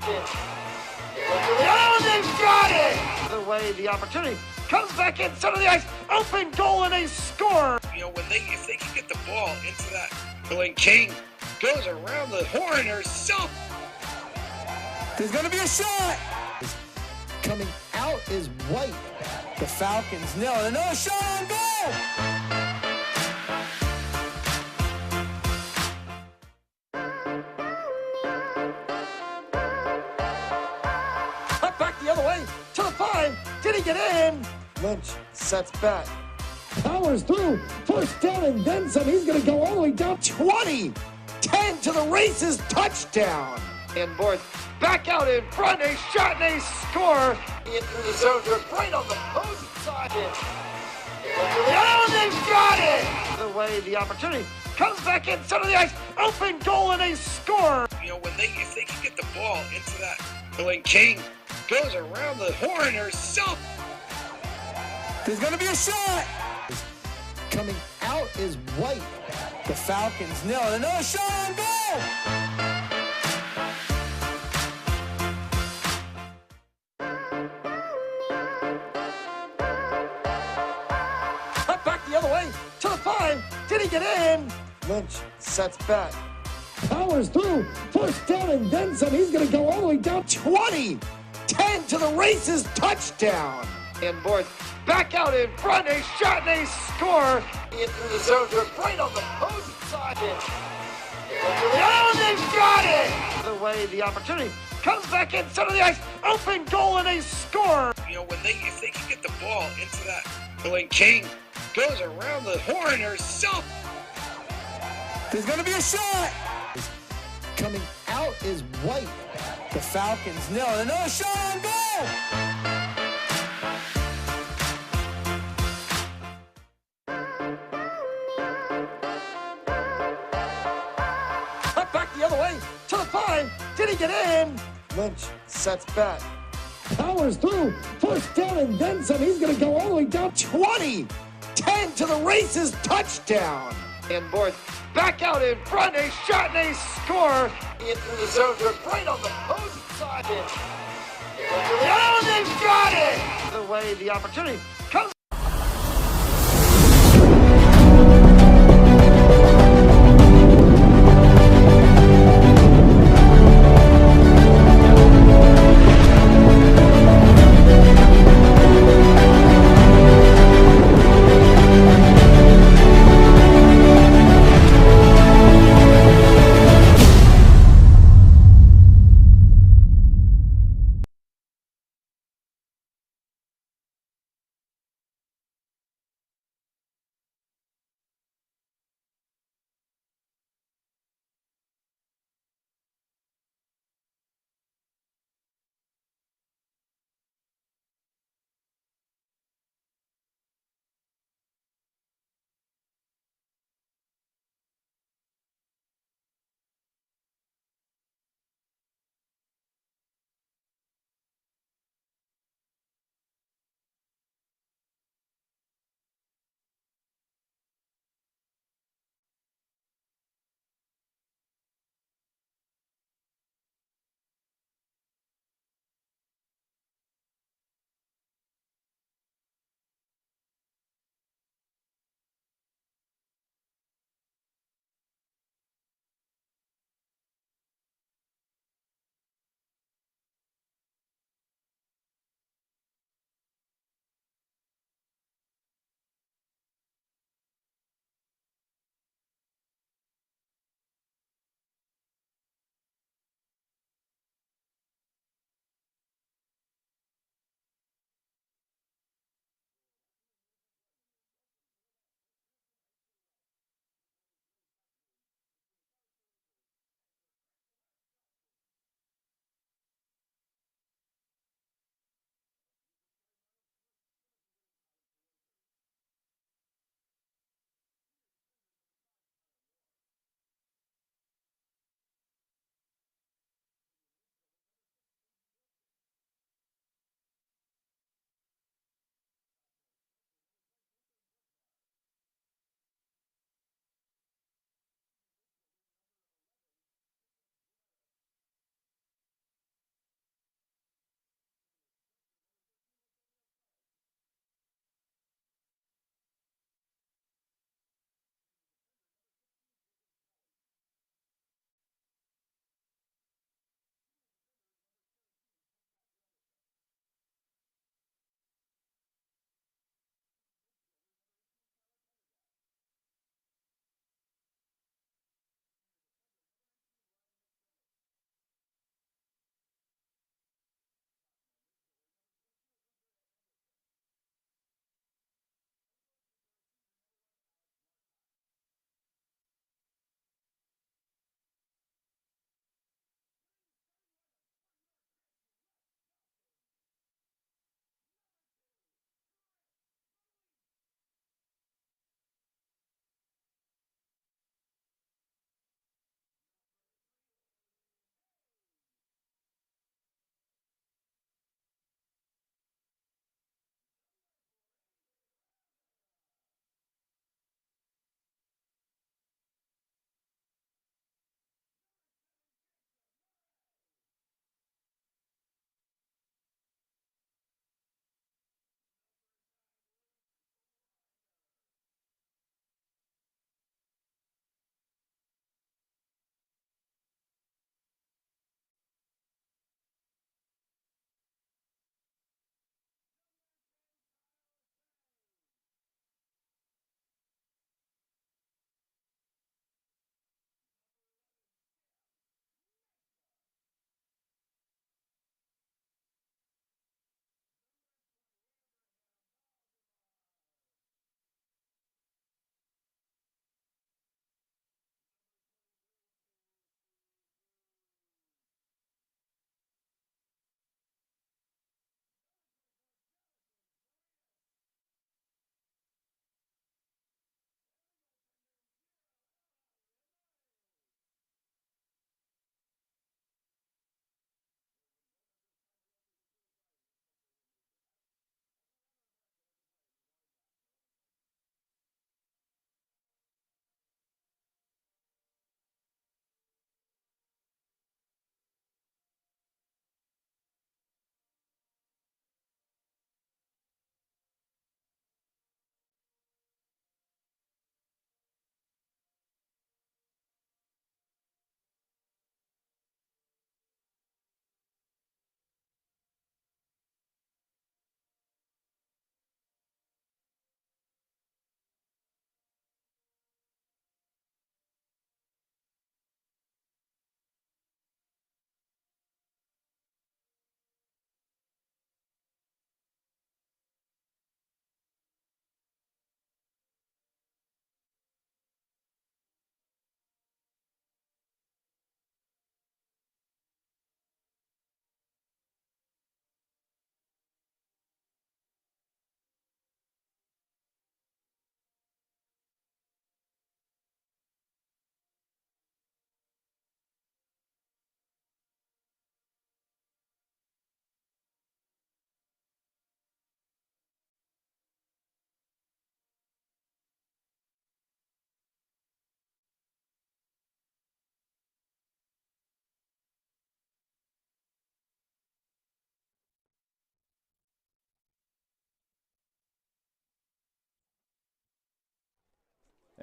Oh, they've got it! The way the opportunity comes back in, center of the ice, open goal, and they score. You know, if they can get the ball into that, when King goes around the horn herself. There's going to be a shot. Coming out is White. The Falcons nail it. Another shot on goal. Cut back the other way to the 5. Did he get in? Lynch sets back. Powers through. First down and then some. He's going to go all the way down 20. 10 to the races. Touchdown. And boards back out in front. A shot and a score. In through the zone. Just right on the post side. Oh, they've got it! The way the opportunity comes back in, center of the ice, open goal, and they score. You know, if they can get the ball into that, when King goes around the horn herself. There's going to be a shot. Coming out is White. The Falcons nail it. Another shot on goal. Cut back the other way to the 5. Did he get in? Lynch sets back. Powers through. First down and then some. He's going to go all the way down 20. 10 to the races. Touchdown. And boards back out in front. A shot and a score. In through the zone. Just right on the post side. Oh, they've got it! The way the opportunity comes back in, center of the ice, open goal, and they score. You know, if they can get the ball into that, when King goes around the horn herself. There's going to be a shot. Coming out is White. The Falcons nail it. Another shot on goal. Cut back the other way to the 5. Did he get in? Lynch sets back. Powers through. First down and then some. He's going to go all the way down 20. 10 to the races. Touchdown. And boards back out in front. A shot and a score. In through the zone. Just right on the post side. Oh, they've got it! The way the opportunity comes.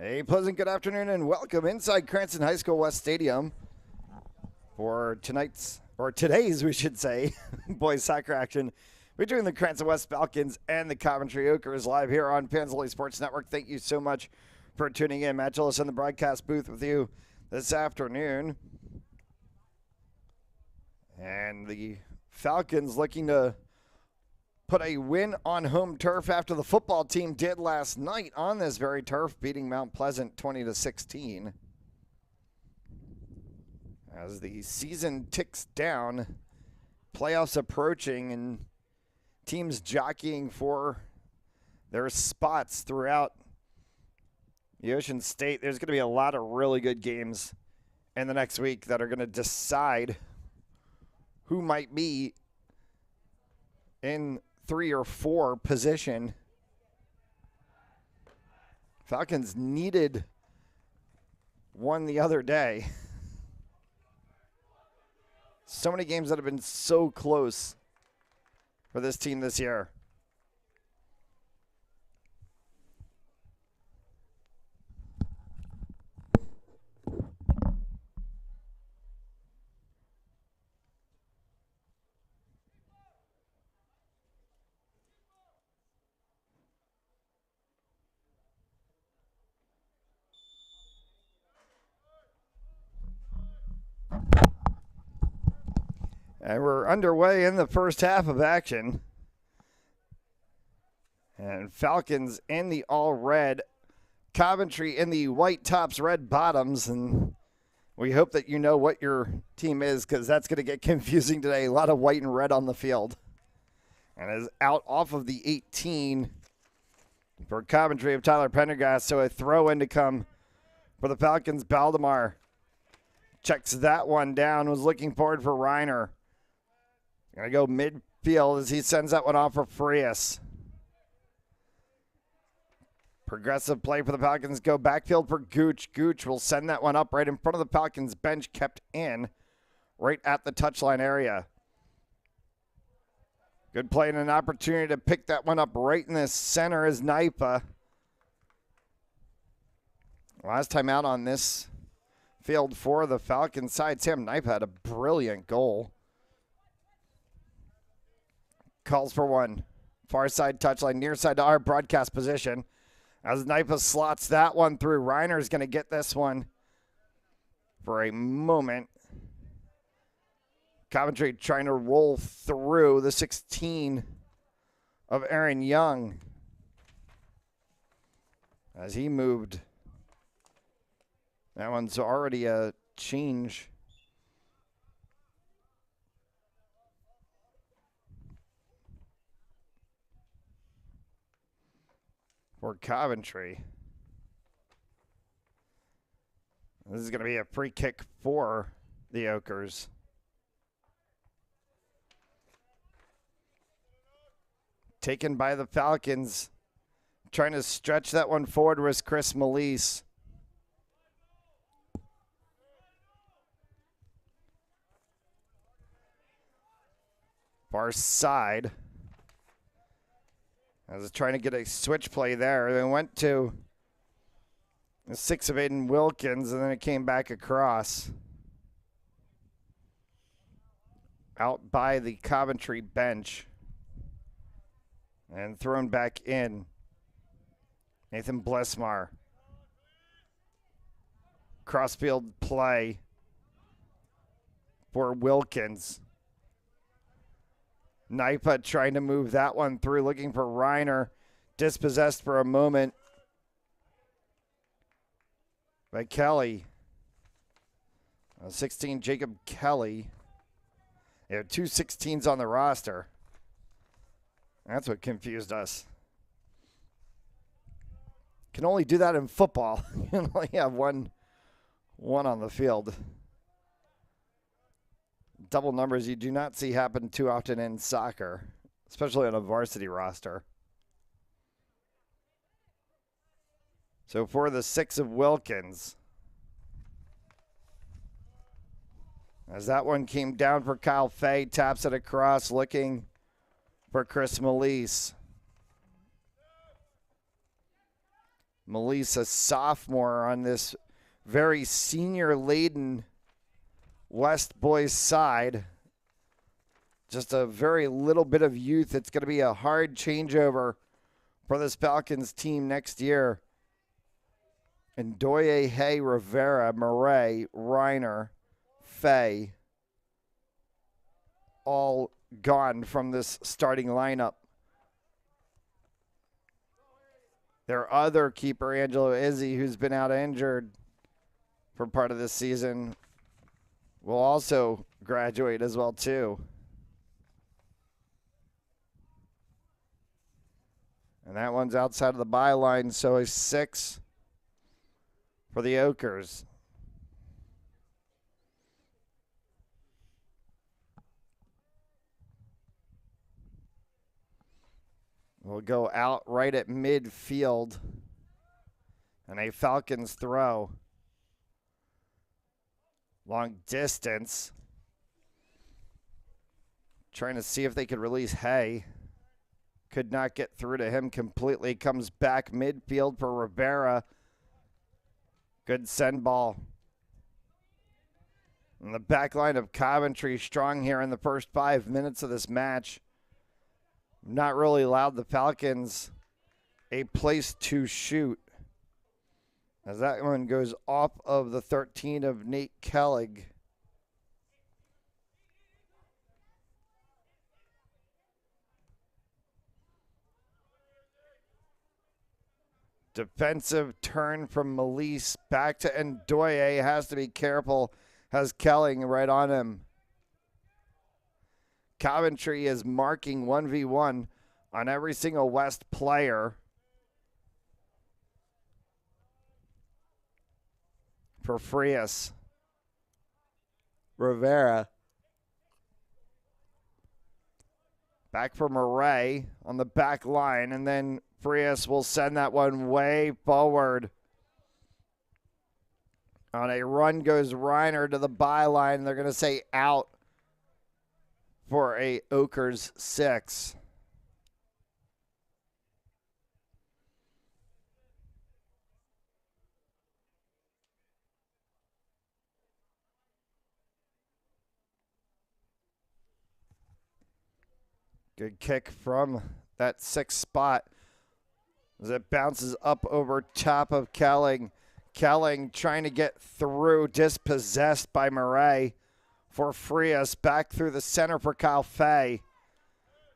A pleasant good afternoon and welcome inside Cranston High School West Stadium for today's, we should say, boys soccer action between the Cranston West Falcons and the Coventry Ochres live here on Panzoli Sports Network. Thank you so much for tuning in. Matt Gillis in the broadcast booth with you this afternoon. And the Falcons looking to put a win on home turf after the football team did last night on this very turf, beating Mount Pleasant 20-16. As the season ticks down, playoffs approaching, and teams jockeying for their spots throughout the Ocean State. There's going to be a lot of really good games in the next week that are going to decide who might be in 3 or 4 position. Falcons needed one the other day. So many games that have been so close for this team this year. And we're underway in the first half of action. And Falcons in the all red, Coventry in the white tops, red bottoms. And we hope that you know what your team is, because that's going to get confusing today. A lot of white and red on the field. And is out off of the 18 for Coventry of Tyler Pendergast. So a throw in to come for the Falcons. Baldemar checks that one down, was looking forward for Reiner. Going to go midfield as he sends that one off for Frias. Progressive play for the Falcons. Go backfield for Gooch. Gooch will send that one up right in front of the Falcons bench, kept in right at the touchline area. Good play and an opportunity to pick that one up right in the center is Naipa. Last time out on this field for the Falcons side, Sam Naipa had a brilliant goal. Calls for one. Far side touchline, near side to our broadcast position. As Naipa slots that one through. Reiner's going to get this one for a moment. Coventry trying to roll through the 16 of Aaron Young. As he moved. That one's already a change. For Coventry. This is going to be a free kick for the Ochres. Taken by the Falcons. Trying to stretch that one forward was Chris Melise. Far side. I was trying to get a switch play there. They went to the 6 of Aiden Wilkins, and then it came back across. Out by the Coventry bench. And thrown back in. Nathan Blesmar. Crossfield play for Wilkins. Naipa trying to move that one through, looking for Reiner. Dispossessed for a moment by Kelly. 16, Jacob Kelly. They have 2 16s on the roster. That's what confused us. Can only do that in football. You can only have one on the field. Double numbers you do not see happen too often in soccer, especially on a varsity roster. So for the 6 of Wilkins, as that one came down for Kyle Fay, taps it across, looking for Chris Melise. Melissa, sophomore on this very senior-laden West boys side. Just a very little bit of youth. It's going to be a hard changeover for this Falcons team next year. Ndoye, Hay, Rivera, Murray, Reiner, Fay, all gone from this starting lineup. Their other keeper, Angelo Izzy, who's been out injured for part of this season, will also graduate as well, too. And that one's outside of the byline, so a 6 for the Oakers. We'll go out right at midfield. And a Falcons throw. Long distance. Trying to see if they could release Hay. Could not get through to him completely. Comes back midfield for Rivera. Good send ball. And the back line of Coventry strong here in the first 5 minutes of this match. Not really allowed the Falcons a place to shoot. As that one goes off of the 13 of Nate Kellig. Defensive turn from Melise back to Ndoye. Has to be careful. Has Kelling right on him. Coventry is marking 1v1 on every single West player. For Frias. Rivera. Back for Murray on the back line, and then Frias will send that one way forward. On a run goes Reiner to the byline. They're going to say out for a Oakers 6. Good kick from that 6th spot as it bounces up over top of Kelling. Kelling trying to get through, dispossessed by Murray for Frias. Back through the center for Kyle Fay.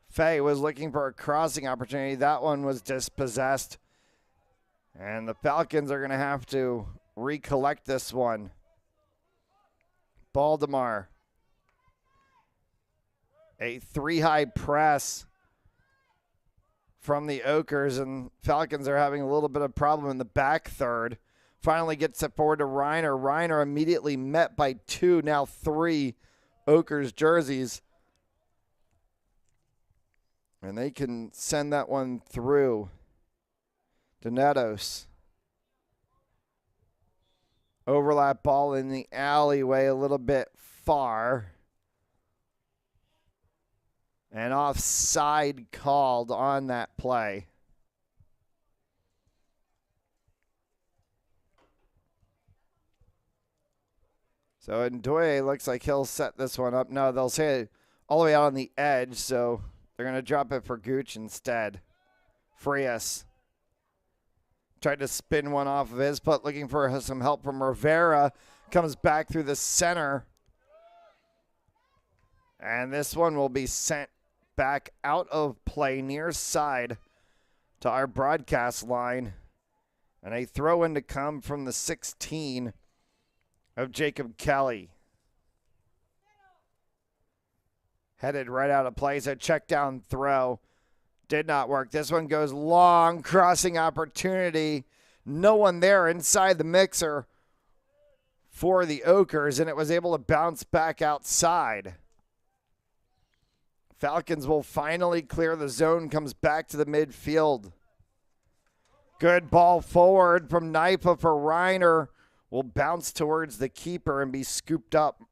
Fay was looking for a crossing opportunity. That one was dispossessed. And the Falcons are going to have to recollect this one. Baldemar. A 3-high press from the Oakers, and Falcons are having a little bit of problem in the back third. Finally gets it forward to Reiner. Reiner immediately met by 2, now 3 Oakers jerseys. And they can send that one through. Donatos. Overlap ball in the alleyway a little bit far. And offside called on that play. So Ndoye looks like he'll set this one up. No, they'll say it all the way out on the edge, so they're going to drop it for Gooch instead. Frias tried to spin one off of his, but looking for some help from Rivera. Comes back through the center. And this one will be sent back out of play near side to our broadcast line. And a throw in to come from the 16 of Jacob Kelly. Headed right out of play. So check down throw. Did not work. This one goes long. Crossing opportunity. No one there inside the mixer for the Oakers, and it was able to bounce back outside. Falcons will finally clear the zone, comes back to the midfield. Good ball forward from Naipa for Reiner. Will bounce towards the keeper and be scooped up.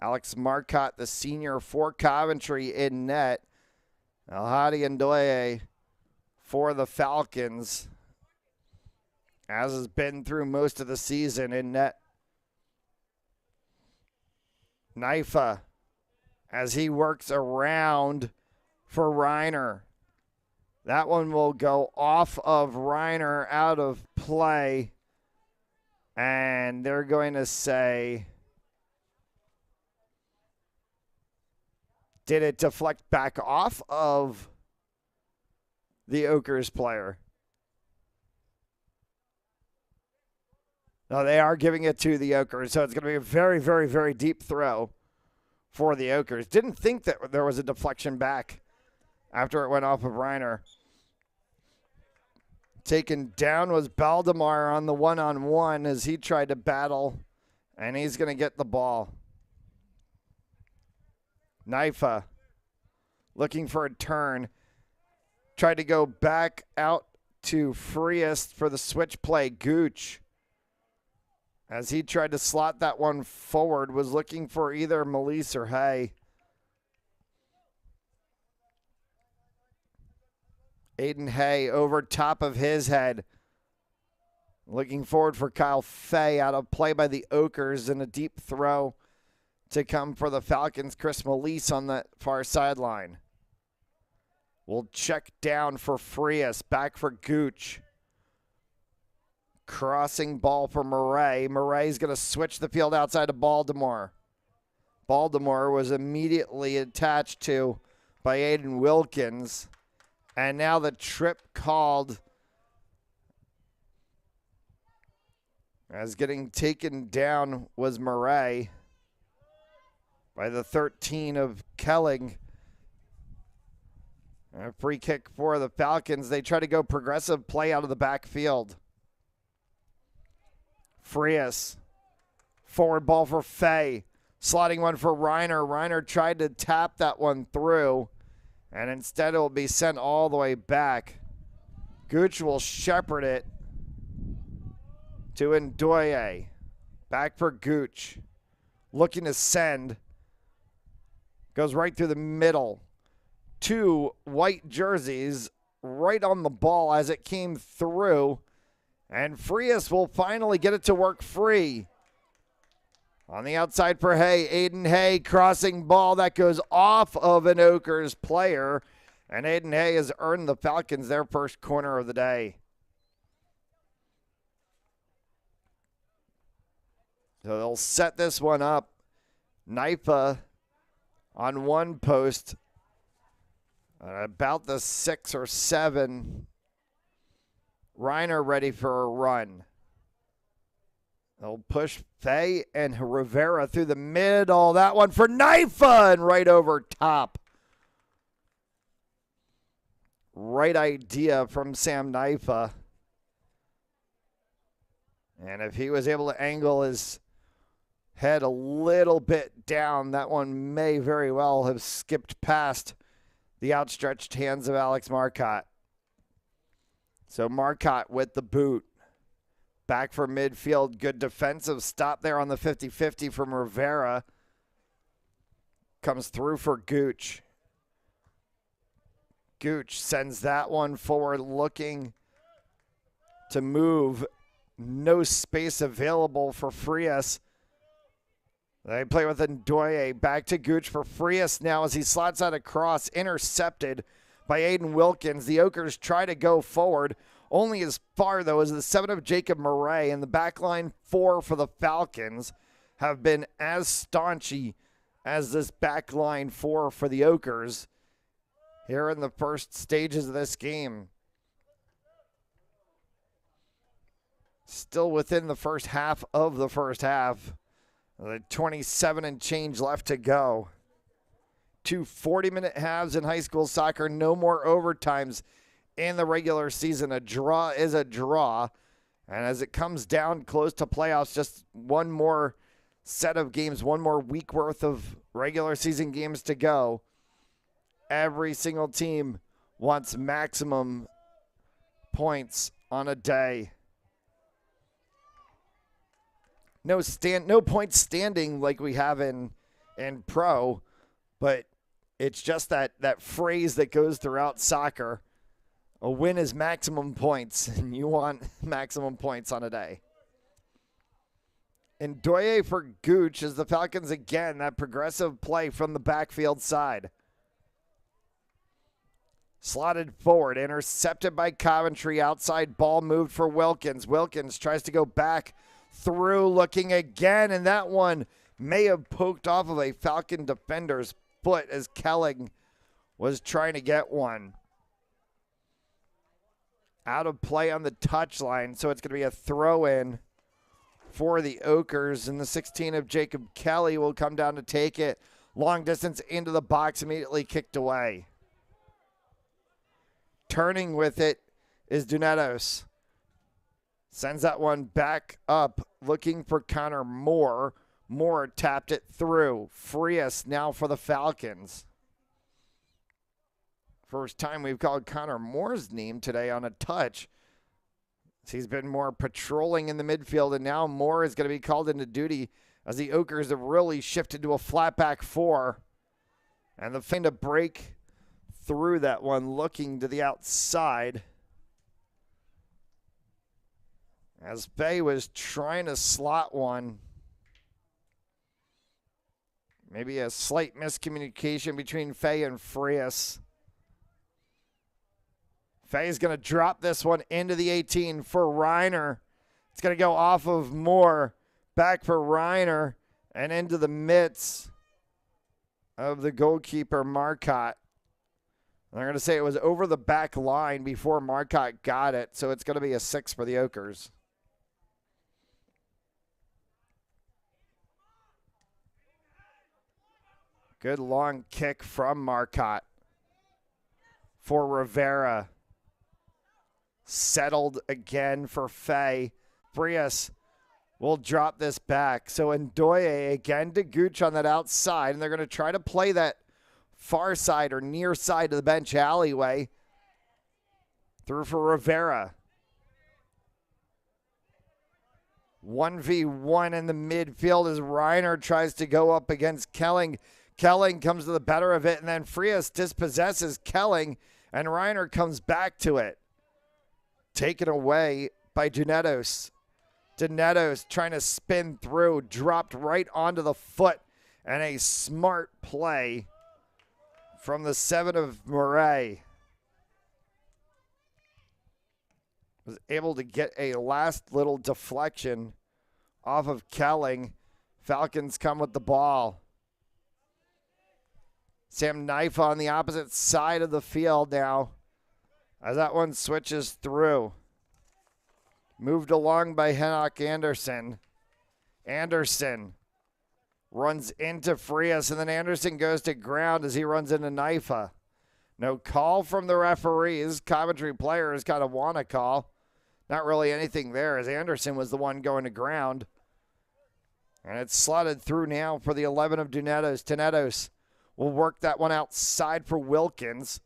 Alex Marcotte, the senior for Coventry, in net. Alhadi Ndoye for the Falcons. as has been through most of the season in net. Naifa, as he works around for Reiner. That one will go off of Reiner, out of play. And they're going to say, did it deflect back off of the Oakers player? No, they are giving it to the Oakers, so it's going to be a very, very, very deep throw for the Oakers. Didn't think that there was a deflection back after it went off of Reiner. Taken down was Baldemar on the one-on-one as he tried to battle, and he's going to get the ball. Naifa looking for a turn. Tried to go back out to Frias for the switch play. Gooch, as he tried to slot that one forward, was looking for either Melise or Hay. Aiden Hay over top of his head. Looking forward for Kyle Fay, out of play by the Oakers, and a deep throw to come for the Falcons. Chris Melise on the far sideline. We'll check down for Frias, back for Gooch. Crossing ball for Murray. Murray's going to switch the field outside of Baltimore. Baltimore was immediately attached to by Aiden Wilkins. And now the trip called as getting taken down was Murray by the 13 of Kelling. A free kick for the Falcons. They try to go progressive play out of the backfield. Frias. Forward ball for Fay. Slotting one for Reiner. Reiner tried to tap that one through, and instead it will be sent all the way back. Gooch will shepherd it to Ndoye. Back for Gooch. Looking to send. Goes right through the middle. Two white jerseys right on the ball as it came through. And Frias will finally get it to work free. On the outside for Hay. Aiden Hay crossing ball that goes off of an Oakers player. And Aiden Hay has earned the Falcons their first corner of the day. So they'll set this one up. Naifa on one post. About the 6 or 7. Reiner ready for a run. They'll push Fay and Rivera through the middle. That one for Naifa and right over top. Right idea from Sam Naifa. And if he was able to angle his head a little bit down, that one may very well have skipped past the outstretched hands of Alex Marcotte. So Marcotte with the boot. Back for midfield. Good defensive stop there on the 50-50 from Rivera. Comes through for Gooch. Gooch sends that one forward, looking to move. No space available for Frias. They play with Ndoye. Back to Gooch for Frias now as he slots out a cross. Intercepted by Aiden Wilkins. The Oakers try to go forward. Only as far, though, as the 7 of Jacob Murray. And the backline 4 for the Falcons have been as staunchy as this backline 4 for the Oakers here in the first stages of this game. Still within the first half of the first half. The 27 and change left to go. 2 40-minute halves in high school soccer. No more overtimes in the regular season. A draw is a draw. And as it comes down close to playoffs, just one more set of games, one more week worth of regular season games to go. Every single team wants maximum points on a day. No points standing like we have in pro, but it's just that phrase that goes throughout soccer A win is maximum points, and you want maximum points on a day. Ndoye for Gooch as the Falcons again, that progressive play from the backfield side. Slotted forward, intercepted by Coventry. Outside ball moved for Wilkins. Wilkins tries to go back through, looking again, and that one may have poked off of a Falcon defender's foot as Kelling was trying to get one. Out of play on the touchline, so it's going to be a throw-in for the Oakers, and the 16 of Jacob Kelly will come down to take it. Long distance into the box, immediately kicked away. Turning with it is Dunetos. Sends that one back up, looking for Connor Moore. Moore tapped it through. Frias now for the Falcons. First time we've called Connor Moore's name today on a touch. He's been more patrolling in the midfield, and now Moore is going to be called into duty as the Oakers have really shifted to a flat back four. And the fin to break through that one, looking to the outside. As Faye was trying to slot one. Maybe a slight miscommunication between Faye and Frias. Faye's going to drop this one into the 18 for Reiner. It's going to go off of Moore. Back for Reiner and into the midst of the goalkeeper, Marcotte. They're going to say it was over the back line before Marcotte got it, so it's going to be a 6 for the Oakers. Good long kick from Marcotte for Rivera. Settled again for Faye. Frias will drop this back. So Ndoye again to Gooch on that outside, and they're going to try to play that far side or near side of the bench alleyway. Through for Rivera. 1v1 in the midfield as Reiner tries to go up against Kelling. Kelling comes to the better of it, and then Frias dispossesses Kelling, and Reiner comes back to it. Taken away by Dunetos. Dunetos trying to spin through, dropped right onto the foot, and a smart play from the 7 of Murray. Was able to get a last little deflection off of Kelling. Falcons come with the ball. Sam Knife on the opposite side of the field now as that one switches through. Moved along by Henoch Anderson. Anderson runs into Frias, and then Anderson goes to ground as he runs into Knifa. No call from the referees. Coventry players kind of want a call. Not really anything there as Anderson was the one going to ground. And it's slotted through now for the 11 of Dunetos. Dunetos will work that one outside for Wilkins.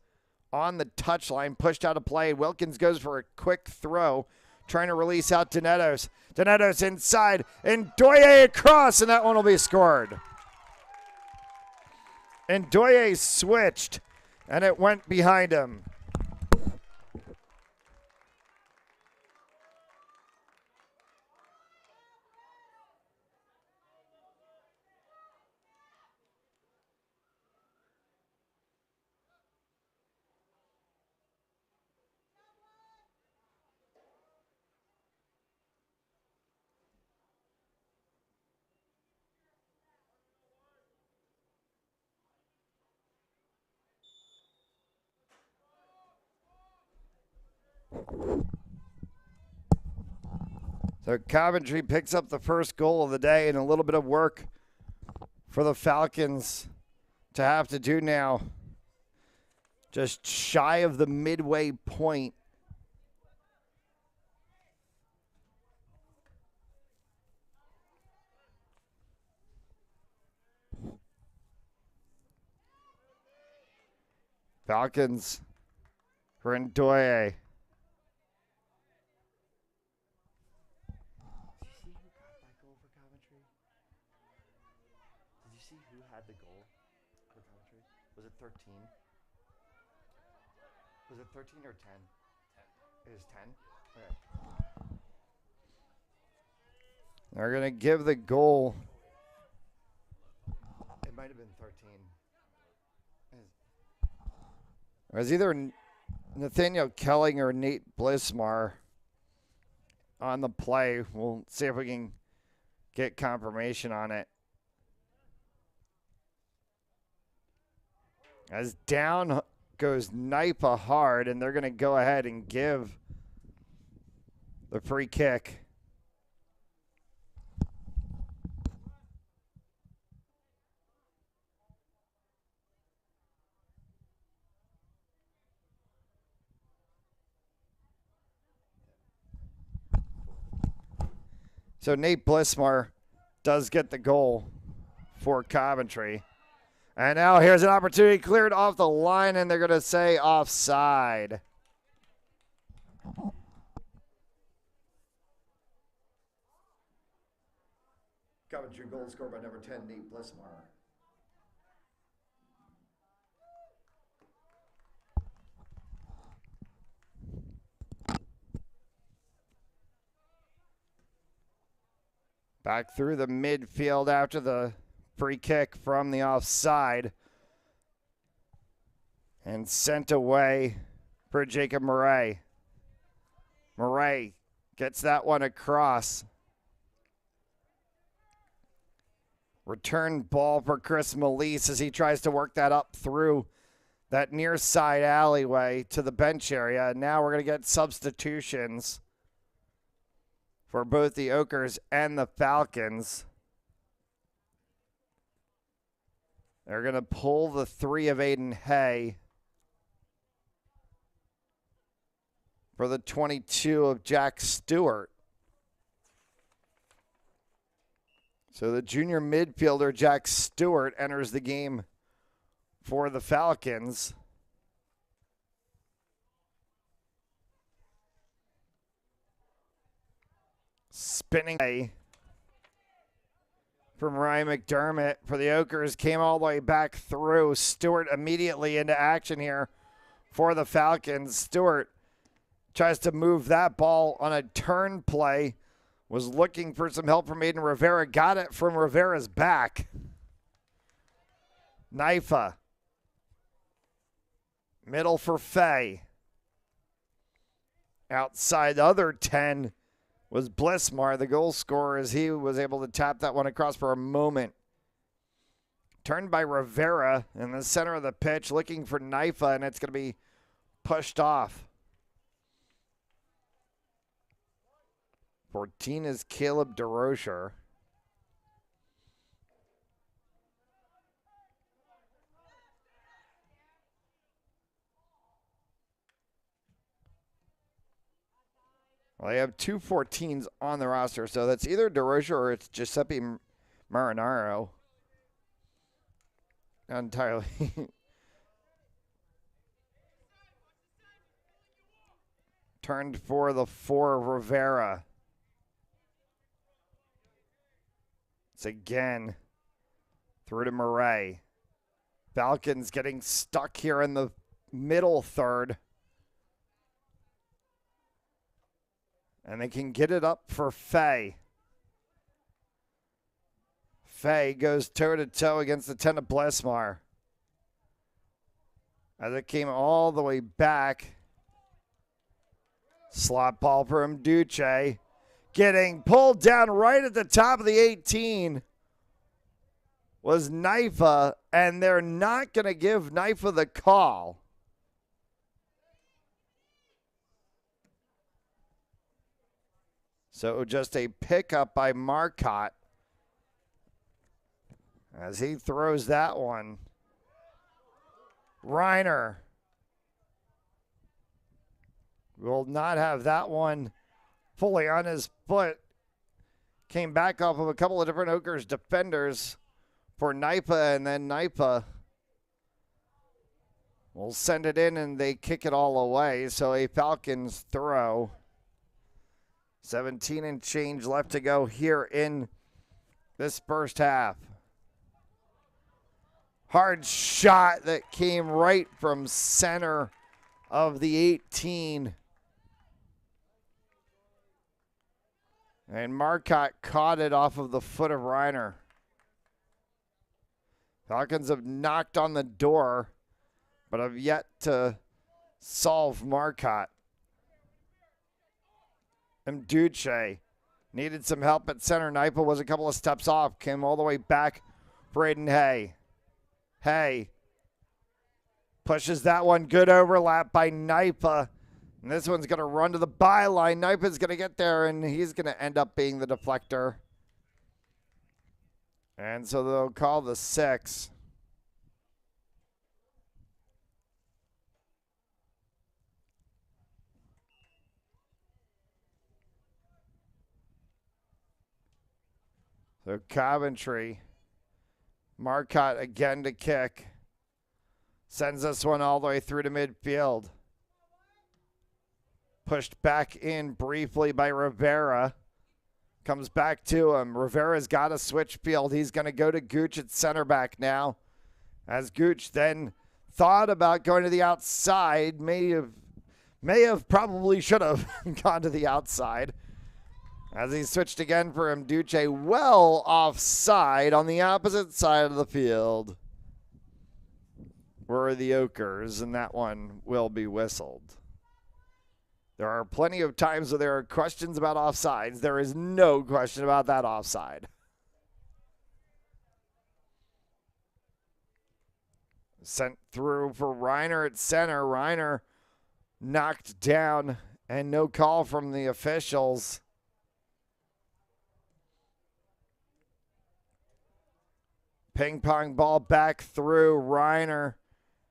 On the touchline, pushed out of play. Wilkins goes for a quick throw, trying to release out Dunetos. Dunetos inside, Ndoye across, and that one will be scored. Ndoye switched, and it went behind him. So Coventry picks up the first goal of the day, and a little bit of work for the Falcons to have to do now. Just shy of the midway point. Falcons for Ndoye. Had the goal for Coventry? Was it 13? Was it 13 or 10? Is 10? Okay. They're going to give the goal. It might have been 13. It was either Nathaniel Kelling or Nate Blismar on the play. We'll see if we can get confirmation on it. As down goes Nipa hard, and they're going to go ahead and give the free kick. So Nate Blismar does get the goal for Coventry. And now here's an opportunity cleared off the line, and they're going to say offside. Coventry goal scored by number 10, Nate Blismar. Back through the midfield after the free kick from the offside. And sent away for Jacob Murray. Murray gets that one across. Return ball for Chris Melise as he tries to work that up through that near side alleyway to the bench area. Now we're going to get substitutions for both the Ochres and the Falcons. They're going to pull the 3 of Aiden Hay for the 22 of Jack Stewart. So the junior midfielder Jack Stewart enters the game for the Falcons. Spinning play from Ryan McDermott for the Ochres, came all the way back through. Stewart immediately into action here for the Falcons. Stewart tries to move that ball on a turn play. Was looking for some help from Aiden Rivera. Got it from Rivera's back. Nifa. Middle for Fay. Outside the other 10 was Blismar, the goal scorer, as he was able to tap that one across for a moment. Turned by Rivera in the center of the pitch, looking for Nifa, and it's going to be pushed off. 14 is Caleb DeRocher. Well, they have 2 14s on the roster, so that's either DeRocher or it's Giuseppe Marinaro. Not entirely. Turned for the 4 of Rivera. It's again through to Murray. Falcons getting stuck here in the middle third. And they can get it up for Fay. Fay goes toe-to-toe against the 10 of Blismar. As it came all the way back. Slot ball for Mduche. Getting pulled down right at the top of the 18 was Nifa, and they're not going to give Nifa the call. So just a pickup by Marcotte as he throws that one. Reiner will not have that one fully on his foot. Came back off of a couple of different Ochres defenders for Nipa, and then Nipa will send it in and they kick it all away. So a Falcons throw. 17 and change left to go here in this first half. Hard shot that came right from center of the 18. And Marcotte caught it off of the foot of Reiner. Falcons have knocked on the door, but have yet to solve Marcotte. Mduche needed some help at center. Naipa was a couple of steps off. Came all the way back for Aiden Hay. Hay pushes that one. Good overlap by Naipa. And this one's going to run to the byline. Naipa's going to get there, and he's going to end up being the deflector. And so they'll call the 6. So Coventry, Marcotte again to kick. Sends this one all the way through to midfield. Pushed back in briefly by Rivera. Comes back to him. Rivera's got a switch field. He's going to go to Gooch at center back now. As Gooch then thought about going to the outside. May have, probably should have gone to the outside. As he switched again for Mduche, well offside on the opposite side of the field were the Ochres, and that one will be whistled. There are plenty of times where there are questions about offsides. There is no question about that offside. Sent through for Reiner at center. Reiner knocked down, and no call from the officials. Ping pong ball back through. Reiner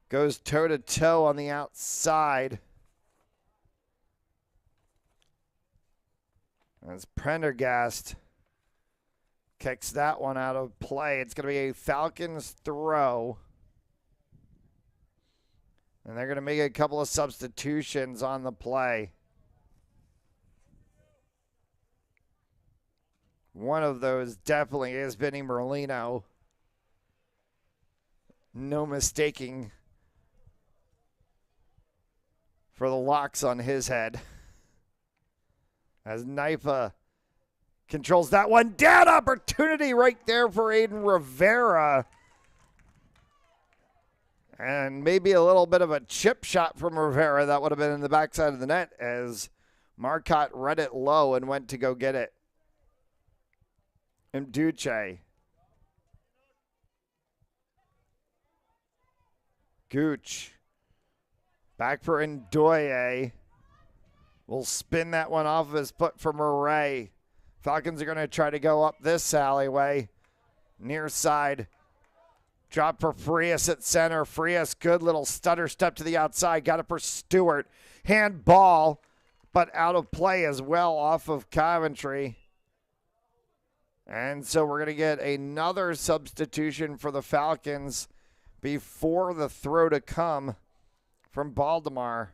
goes toe-to-toe on the outside. As Prendergast kicks that one out of play. It's going to be a Falcons throw. And they're going to make a couple of substitutions on the play. One of those definitely is Vinny Merlino. No mistaking for the locks on his head. As Naipa controls that one down. Opportunity right there for Aiden Rivera. And maybe a little bit of a chip shot from Rivera. That would have been in the backside of the net as Marcotte read it low and went to go get it. Mduche. Gooch. Back for Ndoye. Will spin that one off of his foot for Murray. Falcons are going to try to go up this alleyway. Near side. Drop for Frias at center. Frias, good little stutter step to the outside. Got it for Stewart. Handball, but out of play as well off of Coventry. And so we're going to get another substitution for the Falcons before the throw to come from Baltimore.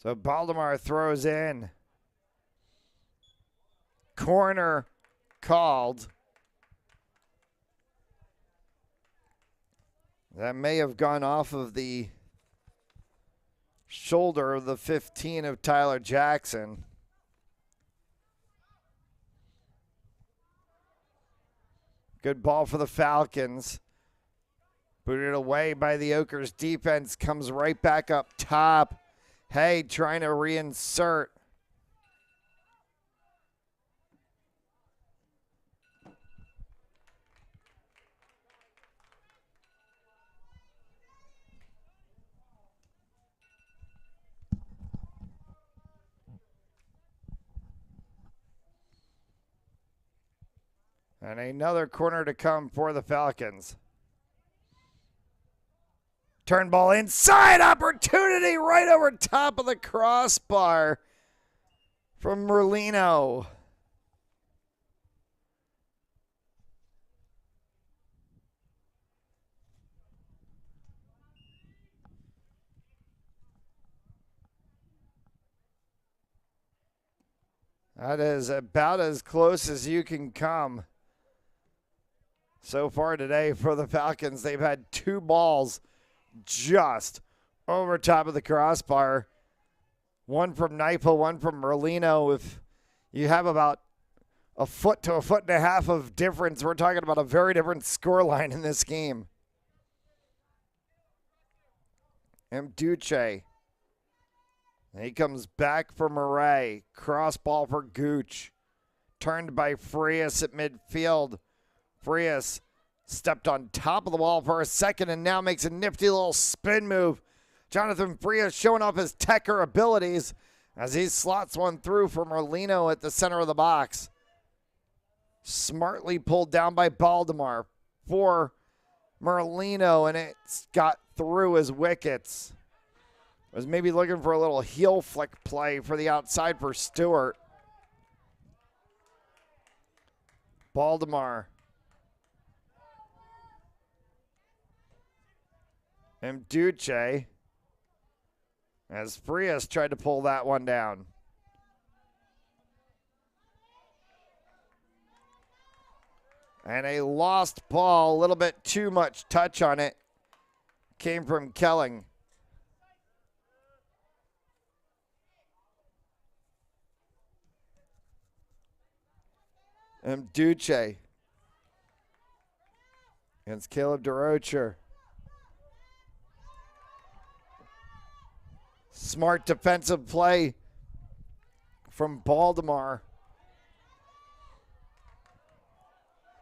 So Baltimore throws in. Corner called. That may have gone off of the shoulder of the 15 of Tyler Jackson. Good ball for the Falcons. Booted away by the Ochres defense. Comes right back up top. Hey, trying to reinsert. And another corner to come for the Falcons. Turn ball inside. Opportunity right over top of the crossbar from Merlino. That is about as close as you can come. So far today for the Falcons, they've had two balls just over top of the crossbar. One from Naipa, one from Merlino. If you have about a foot to a foot and a half of difference, we're talking about a very different scoreline in this game. Mduche. He comes back for Murray. Cross ball for Gooch. Turned by Frias at midfield. Frias stepped on top of the ball for a second and now makes a nifty little spin move. Jonathan Frias showing off his Tecker abilities as he slots one through for Merlino at the center of the box. Smartly pulled down by Baldemar for Merlino, and it's got through his wickets. Was maybe looking for a little heel flick play for the outside for Stewart. Baldemar. Mduche. As Frias tried to pull that one down. And a lost ball, a little bit too much touch on it, came from Kelling. Mduche against Caleb DeRocher. Smart defensive play from Baldemar.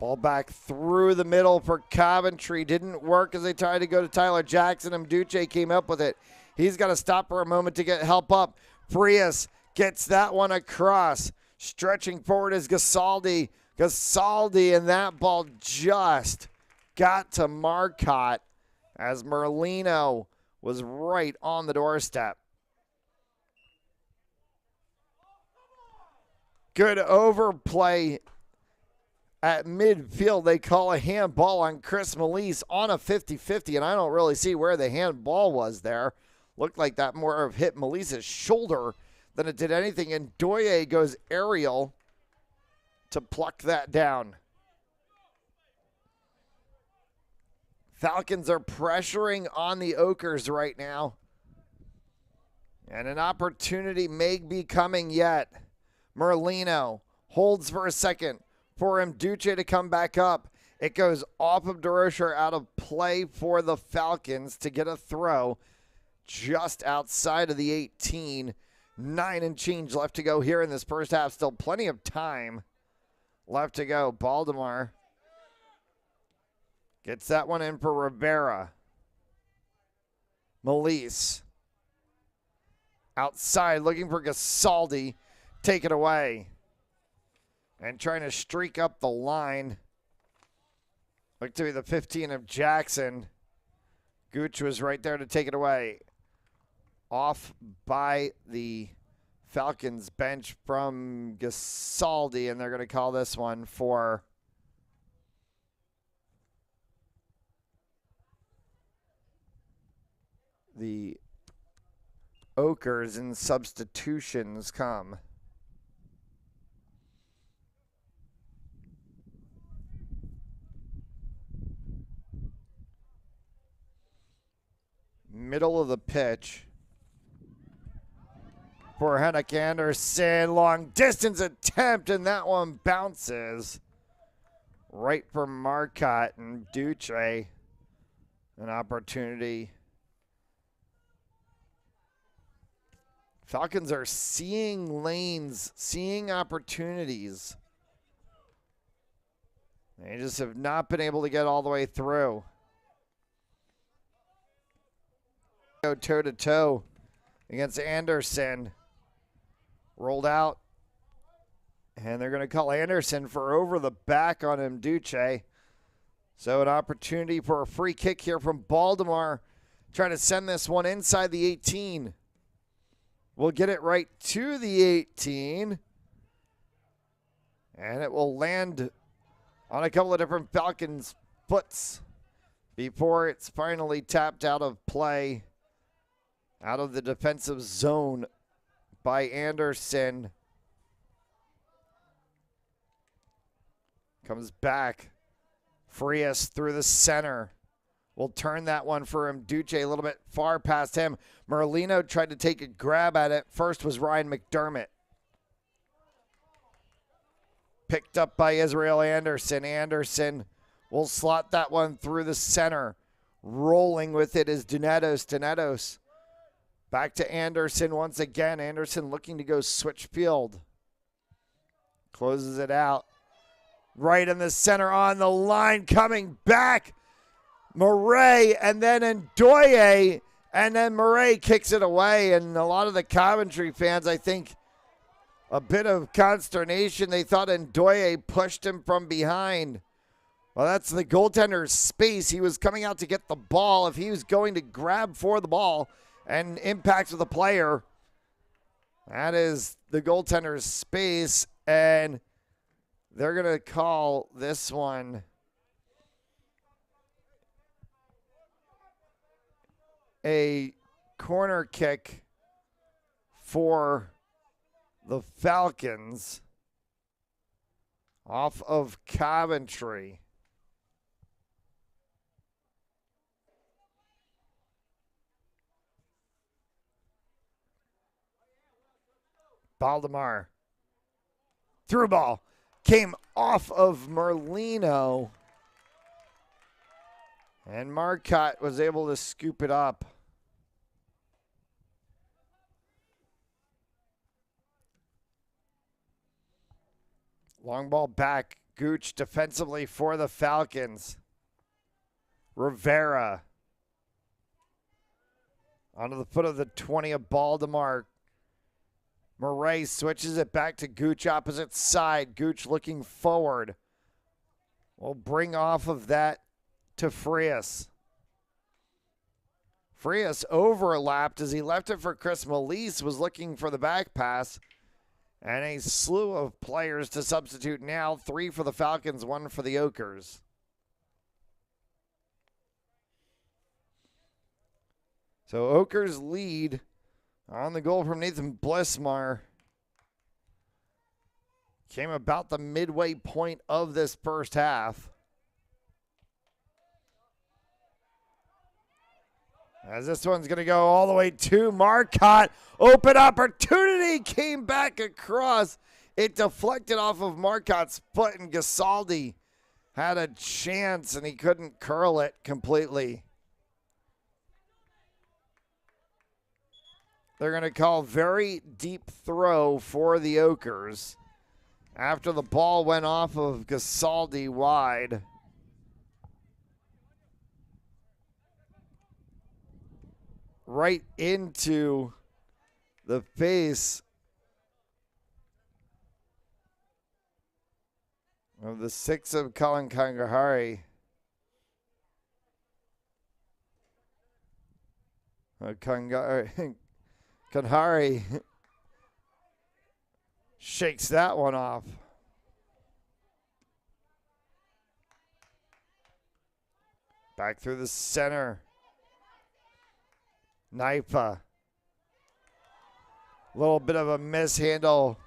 Ball back through the middle for Coventry. Didn't work as they tried to go to Tyler Jackson. Mduche came up with it. He's got to stop for a moment to get help up. Frias gets that one across. Stretching forward is Gasaldi. Gasaldi, and that ball just got to Marcotte as Merlino was right on the doorstep. Good overplay at midfield. They call a handball on Chris Melise on a 50-50, and I don't really see where the handball was there. Looked like that more of hit Melise's shoulder than it did anything, and Doye goes aerial to pluck that down. Falcons are pressuring on the Oakers right now, and an opportunity may be coming yet. Merlino holds for a second for Mduche to come back up. It goes off of DeRocher, out of play for the Falcons to get a throw just outside of the 18. 9 and change left to go here in this first half. Still plenty of time left to go. Baldemar gets that one in for Rivera. Melise outside looking for Gasaldi. Take it away. And trying to streak up the line. Looked to be the 15 of Jackson. Gooch was right there to take it away. Off by the Falcons bench from Gasaldi, and they're going to call this one for the Oakers, and substitutions come. Middle of the pitch for Henrik Anderson. Long distance attempt, and that one bounces right for Marcotte, and Dutre an opportunity. Falcons are seeing lanes, seeing opportunities. They just have not been able to get all the way through. Go toe-to-toe against Anderson. Rolled out. And they're going to call Anderson for over the back on Mduche. So an opportunity for a free kick here from Baldemar. Trying to send this one inside the 18. We'll get it right to the 18. And it will land on a couple of different Falcons' foots before it's finally tapped out of play. Out of the defensive zone by Anderson. Comes back. Frias through the center. will turn that one for him. Duce a little bit far past him. Merlino tried to take a grab at it. First was Ryan McDermott. Picked up by Israel Anderson. Anderson will slot that one through the center. Rolling with it is Donatos. Donatos back to Anderson once again. Anderson looking to go switch field. Closes it out. Right in the center on the line. Coming back. Murray and then Ndoye. And then Murray kicks it away. And a lot of the Coventry fans, I think, a bit of consternation. They thought Ndoye pushed him from behind. Well, that's the goaltender's space. He was coming out to get the ball. If he was going to grab for the ball and impact with the player, that is the goaltender's space. And they're going to call this one a corner kick for the Falcons off of Coventry. Baldemar. Through ball. Came off of Merlino. And Marcotte was able to scoop it up. Long ball back. Gooch defensively for the Falcons. Rivera. Onto the foot of the 20 of Baldemar. Murray switches it back to Gooch opposite side. Gooch looking forward. We'll bring off of that to Frias. Frias overlapped as he left it for Chris Melise, was looking for the back pass. And a slew of players to substitute now. 3 for the Falcons, 1 for the Okers. So Okers lead on the goal from Nathan Blissmar. Came about the midway point of this first half. As this one's going to go all the way to Marcotte. Open opportunity, came back across. It deflected off of Marcotte's foot, and Gasaldi had a chance, and he couldn't curl it completely. They're going to call very deep throw for the Okers after the ball went off of Gasaldi wide. Right into the face of the 6 of Colin Kangahari. Kanhari shakes that one off. Back through the center. Naipa. A little bit of a mishandle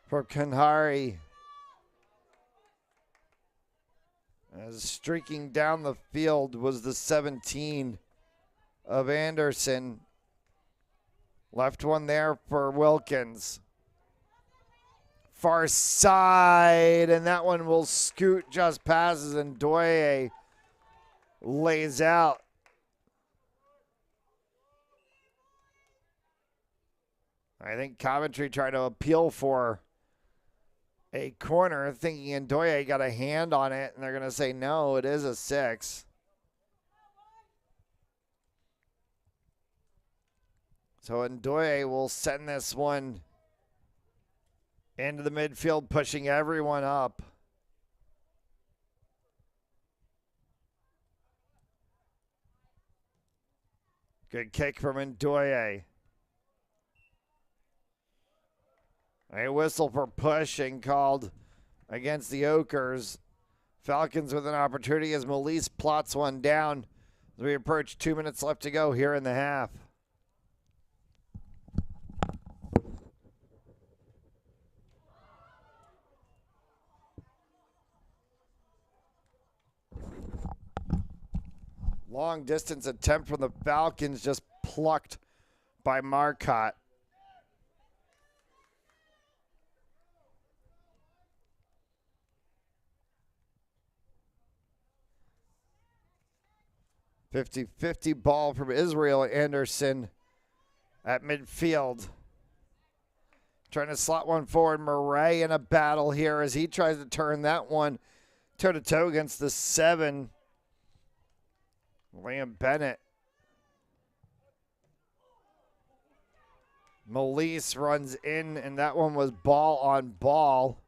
for Kanhari. As streaking down the field was the 17 of Anderson. Left one there for Wilkins. Far side, and that one will scoot just passes, and Doye lays out. I think Coventry tried to appeal for a corner, thinking Ndoye got a hand on it, and they're going to say no, it is a 6. So Ndoye will send this one into the midfield, pushing everyone up. Good kick from Ndoye. A whistle for pushing called against the Okers. Falcons with an opportunity as Melise plots one down as we approach 2 minutes left to go here in the half. Long distance attempt from the Falcons, just plucked by Marcotte. .50 ball from Israel Anderson at midfield. Trying to slot one forward. Murray in a battle here as he tries to turn that one toe-to-toe against the 7. Liam Bennett. Melise runs in, and that one was ball on ball.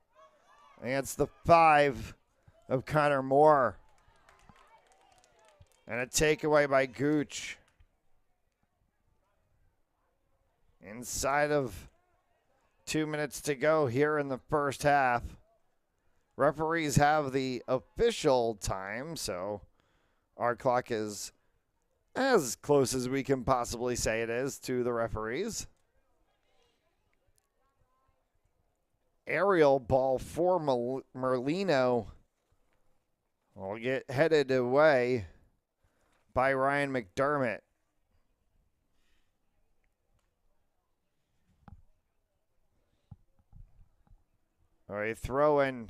And it's the 5 of Connor Moore. And a takeaway by Gooch. Inside of 2 minutes to go here in the first half. Referees have the official time, so our clock is as close as we can possibly say it is to the referees. Aerial ball for Merlino will get headed away by Ryan McDermott. All right, throw in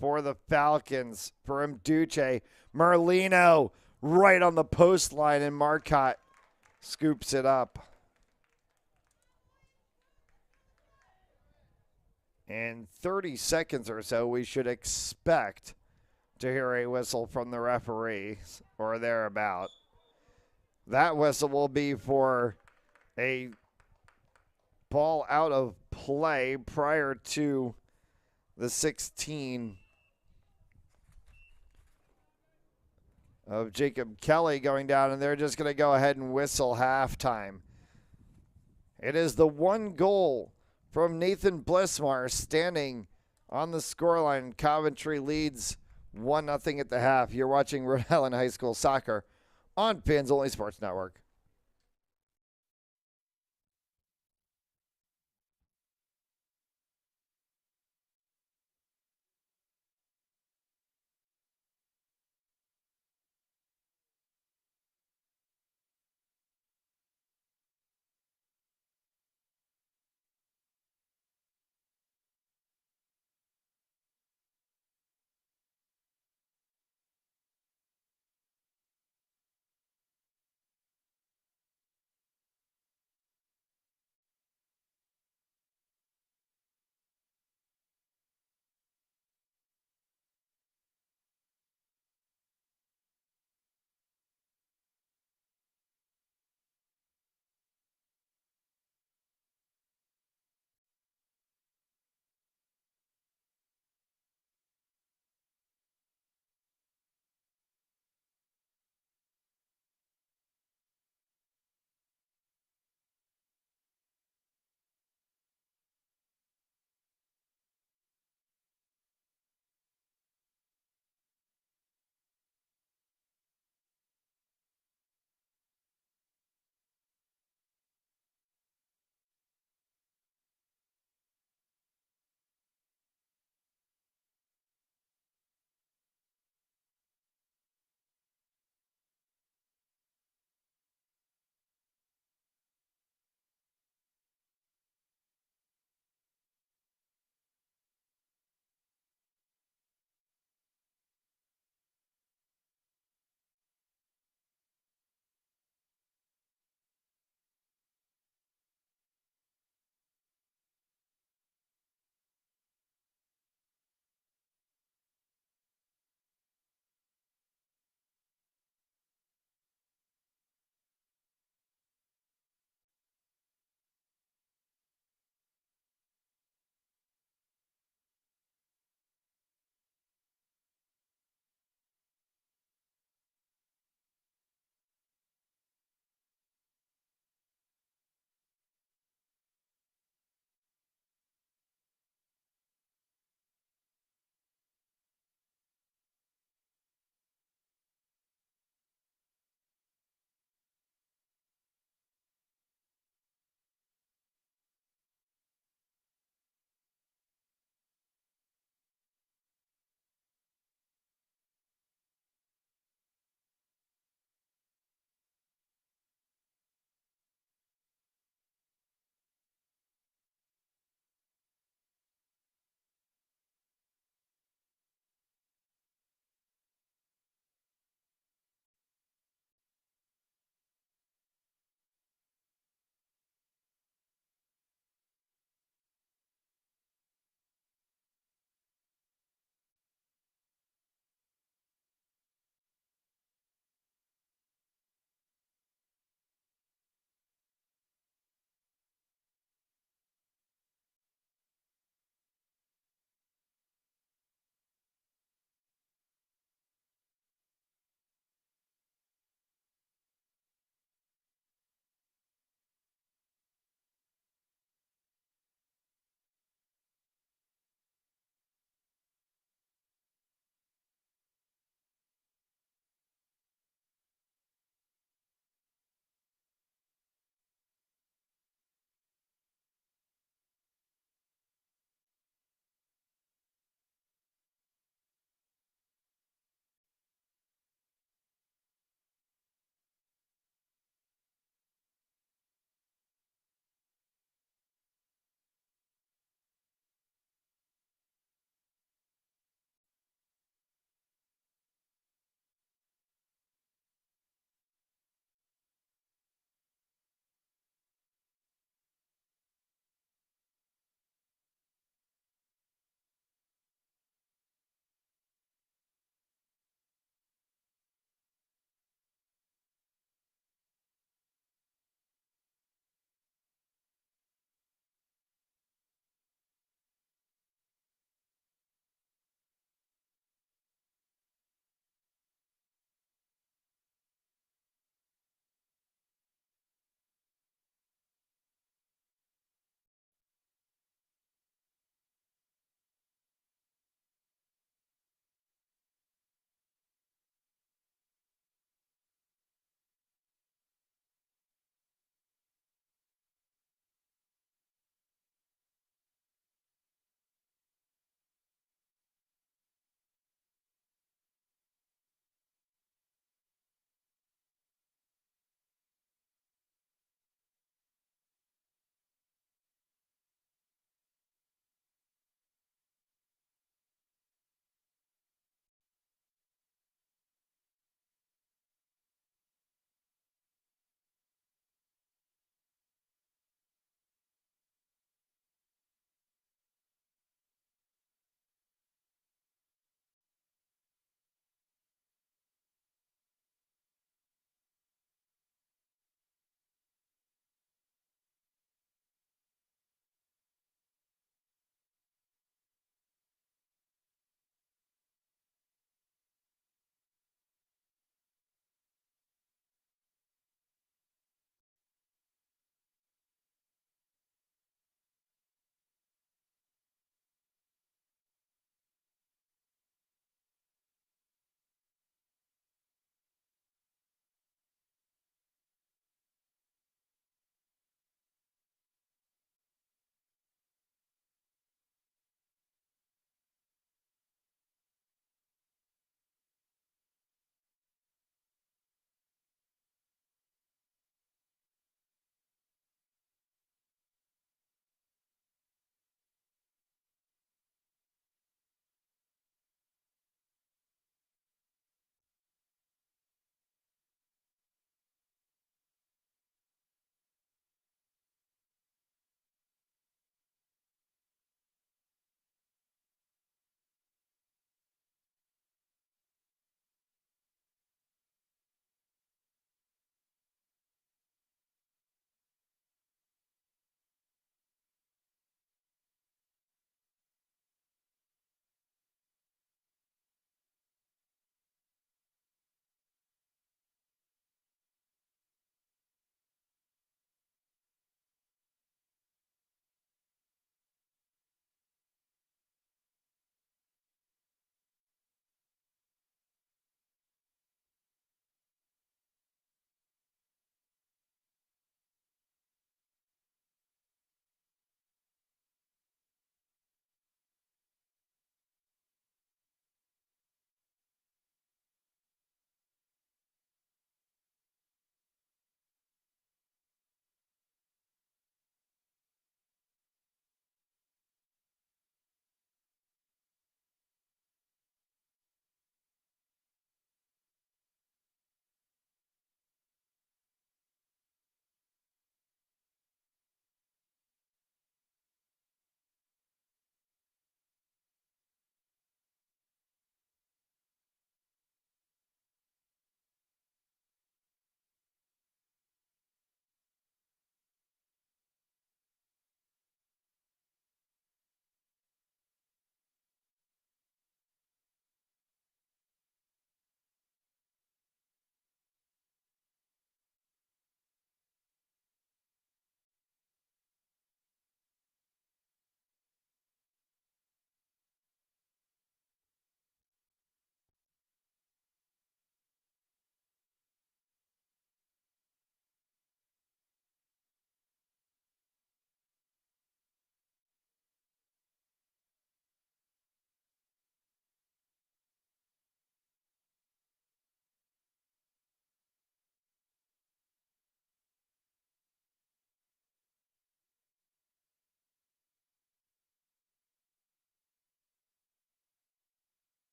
for the Falcons for Mduche. Merlino right on the post line, and Marcotte scoops it up. In 30 seconds or so, we should expect to hear a whistle from the referee or thereabout. That whistle will be for a ball out of play prior to the 16 of Jacob Kelly going down, and they're just going to go ahead and whistle halftime. It is the one goal from Nathan Blissmar standing on the scoreline. Coventry leads 1-0 at the half. You're watching Rhode Island High School Soccer on Fans Only Sports Network.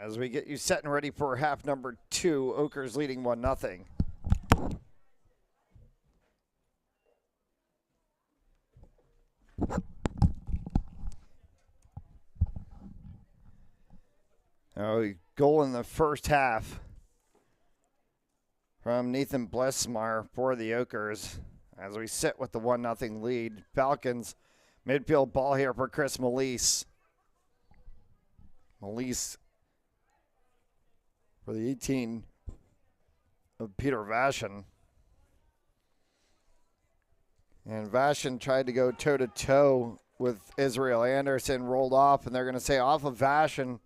As we get you set and ready for half number 2, Oakers leading 1-0. Goal in the first half from Nathan Blesmar for the Oakers as we sit with the 1-0 lead. Falcons midfield ball here for Chris Melise. Melise for the 18 of Peter Vashon. And Vashon tried to go toe-to-toe with Israel Anderson, rolled off, and they're going to say off of Vashon,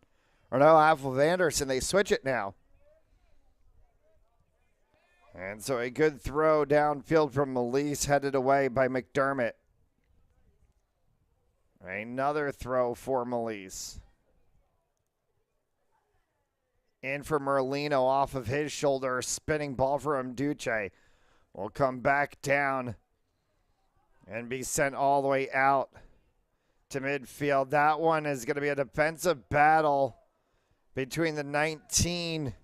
or no, off of Anderson. They switch it now. And so a good throw downfield from Melise, headed away by McDermott. Another throw for Melise. In for Merlino off of his shoulder. Spinning ball for Mduche. Will come back down and be sent all the way out to midfield. That one is going to be a defensive battle between the 19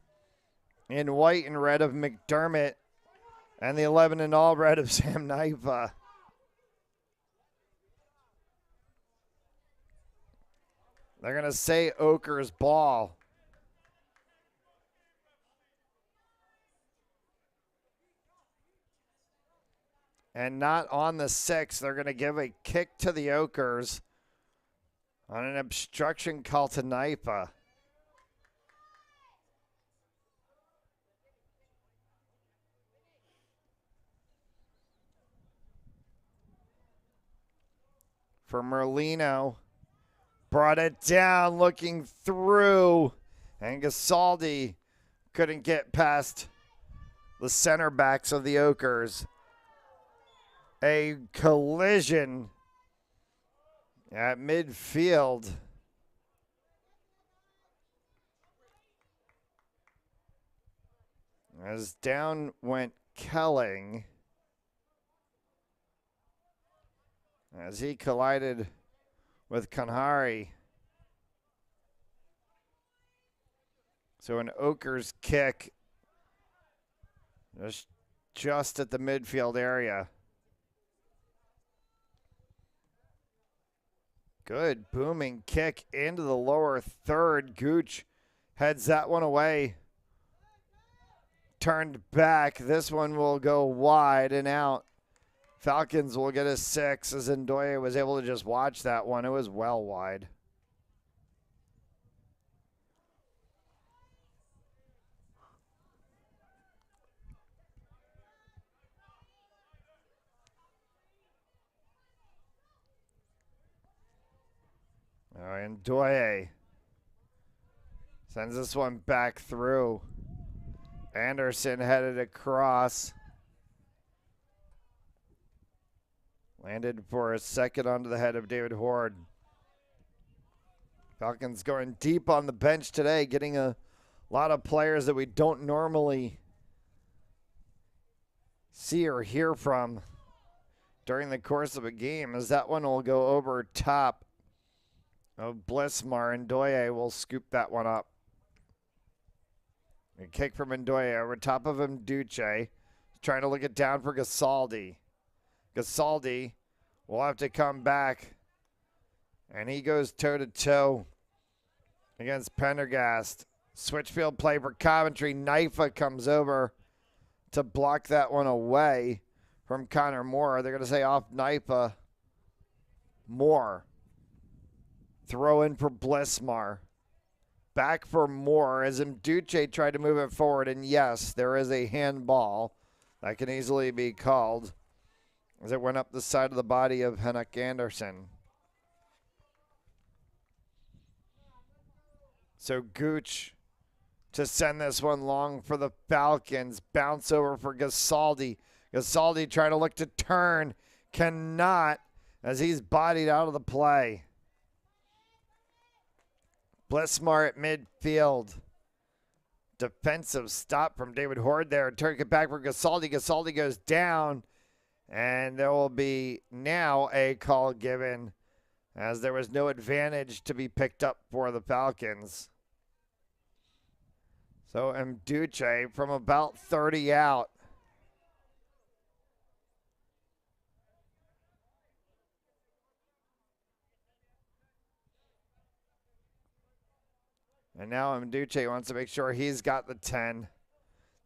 in white and red of McDermott and the 11 in all red of Sam Naifa. They're going to say Oakers ball. And not on the 6. They're going to give a kick to the Oakers on an obstruction call to Naifa. For Merlino. Brought it down, looking through. And Gasaldi couldn't get past the center backs of the Oakers. A collision at midfield. As down went Kelling. As he collided with Kanhari. So an Oakers kick just at the midfield area. Good booming kick into the lower third. Gooch heads that one away. Turned back. This one will go wide and out. Falcons will get a 6 as Ndoye was able to just watch that one. It was well wide. Ndoye sends this one back through. Anderson headed across. Landed for a second onto the head of David Horde. Falcons going deep on the bench today, getting a lot of players that we don't normally see or hear from during the course of a game, as that one will go over top of Blesmar. Ndoye will scoop that one up. A kick from Ndoye over top of him. Duce trying to look it down for Gasaldi. Gasaldi will have to come back, and he goes toe-to-toe against Pendergast. Switchfield play for Coventry. Naifa comes over to block that one away from Connor Moore. They're going to say off Naifa. Moore. Throw in for Blesmar. Back for Moore as Mduche tried to move it forward, and yes, there is a handball that can easily be called as it went up the side of the body of Henok Anderson. So Gooch to send this one long for the Falcons. Bounce over for Gasaldi. Gasaldi trying to look to turn. Cannot, as he's bodied out of the play. Blesmar at midfield. Defensive stop from David Horde there. Turn it back for Gasaldi. Gasaldi goes down. And there will be now a call given, as there was no advantage to be picked up for the Falcons. So Mduche from about 30 out. And now Mduche wants to make sure he's got the 10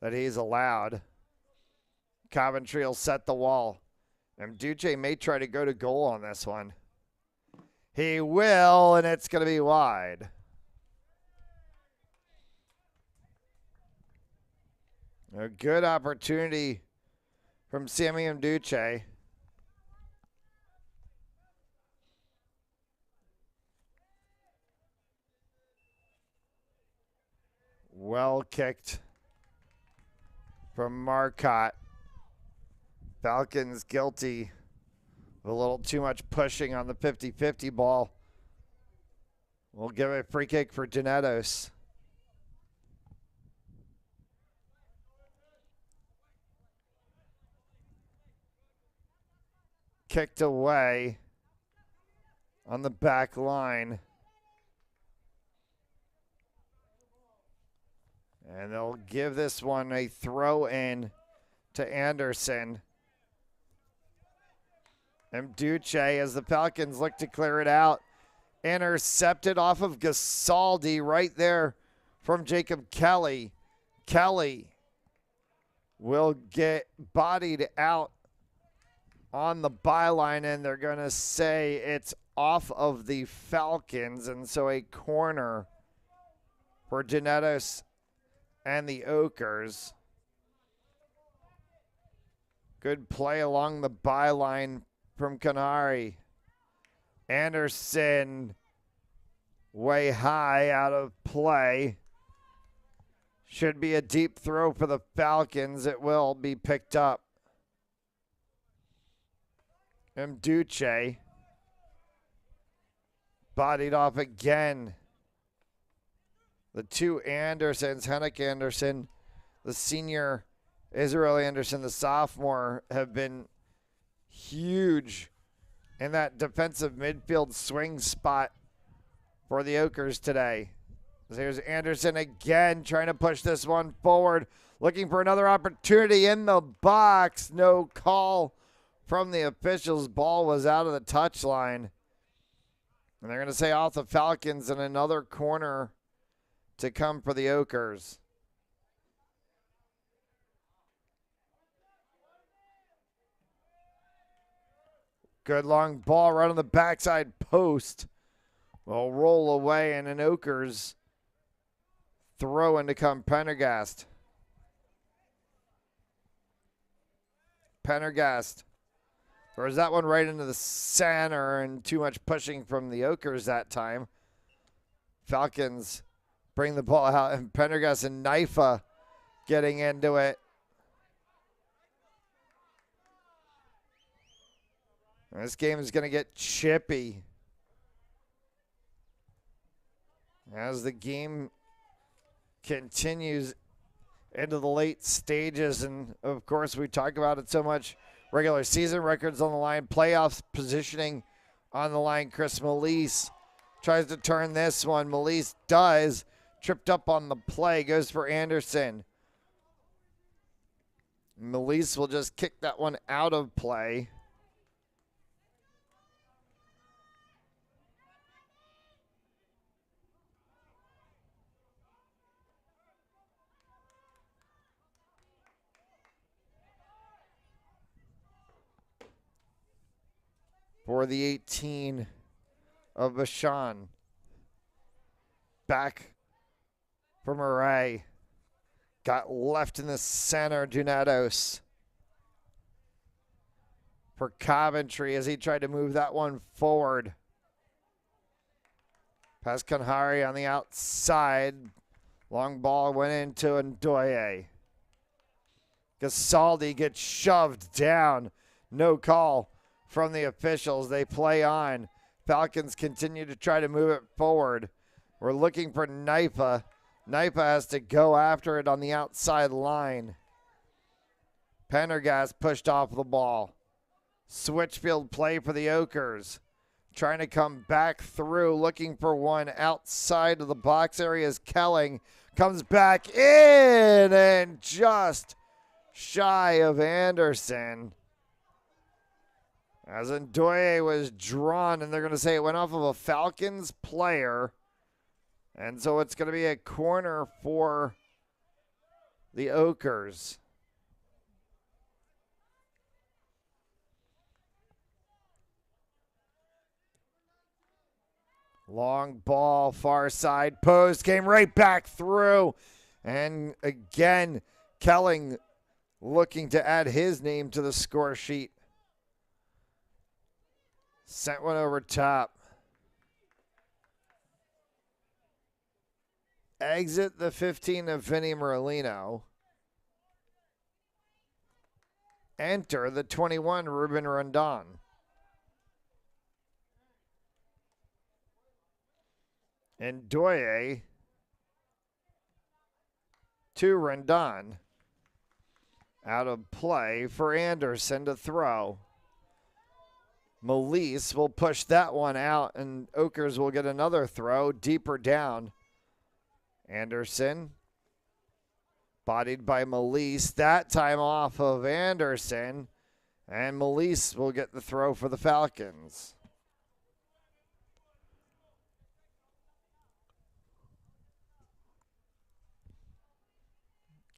that he's allowed. Coventry will set the wall. Mduche may try to go to goal on this one. He will, and it's going to be wide. A good opportunity from Sammy Mduche. Well kicked from Marcotte. Falcons guilty of a little too much pushing on the 50-50 ball. We'll give a free kick for Donatos. Kicked away on the back line. And they'll give this one a throw in to Anderson. Mduche, as the Falcons look to clear it out, intercepted off of Gasaldi right there from Jacob Kelly. Kelly will get bodied out on the byline, and they're going to say it's off of the Falcons, and so a corner for Donatos and the Oakers. Good play along the byline from Canary. Anderson way high out of play. Should be a deep throw for the Falcons. It will be picked up. Mduche bodied off again. The two Andersons, Henrik Anderson, the senior, Israel Anderson, the sophomore, have been huge in that defensive midfield swing spot for the Oakers today. Here's Anderson again trying to push this one forward, looking for another opportunity in the box. No call from the officials. Ball was out of the touchline. And they're going to say off the Falcons, and another corner to come for the Oakers. Good long ball right on the backside post. Will roll away, and an Oakers throw in to come Pendergast. Pendergast throws that one right into the center, and too much pushing from the Oakers that time. Falcons bring the ball out, and Pendergast and Naifa getting into it. This game is going to get chippy as the game continues into the late stages. And, of course, we talk about it so much. Regular season records on the line, playoffs positioning on the line. Chris Melise tries to turn this one. Melise does. Tripped up on the play, goes for Anderson. Melise will just kick that one out of play. For the 18 of Bashan. Back for Murray. Got left in the center, Donatos. For Coventry as he tried to move that one forward. Pass Kanhari on the outside. Long ball went into Ndoye. Gasaldi gets shoved down. No call from the officials. They play on. Falcons continue to try to move it forward. We're looking for Naifa. Naifa has to go after it on the outside line. Pendergast pushed off the ball. Switchfield play for the Oakers. Trying to come back through, looking for one outside of the box area is Kelling. Comes back in and just shy of Anderson. As Ndoye was drawn, and they're going to say it went off of a Falcons player. And so it's going to be a corner for the Oakers. Long ball, far side post, came right back through. And again, Kelling looking to add his name to the score sheet. Sent one over top. Exit the 15 of Vinny Merlino. Enter the 21, Ruben Rondon. And Ndoye to Rondon. Out of play for Anderson to throw. Melise will push that one out, and Oakers will get another throw deeper down. Anderson, bodied by Melise, that time off of Anderson, and Melise will get the throw for the Falcons.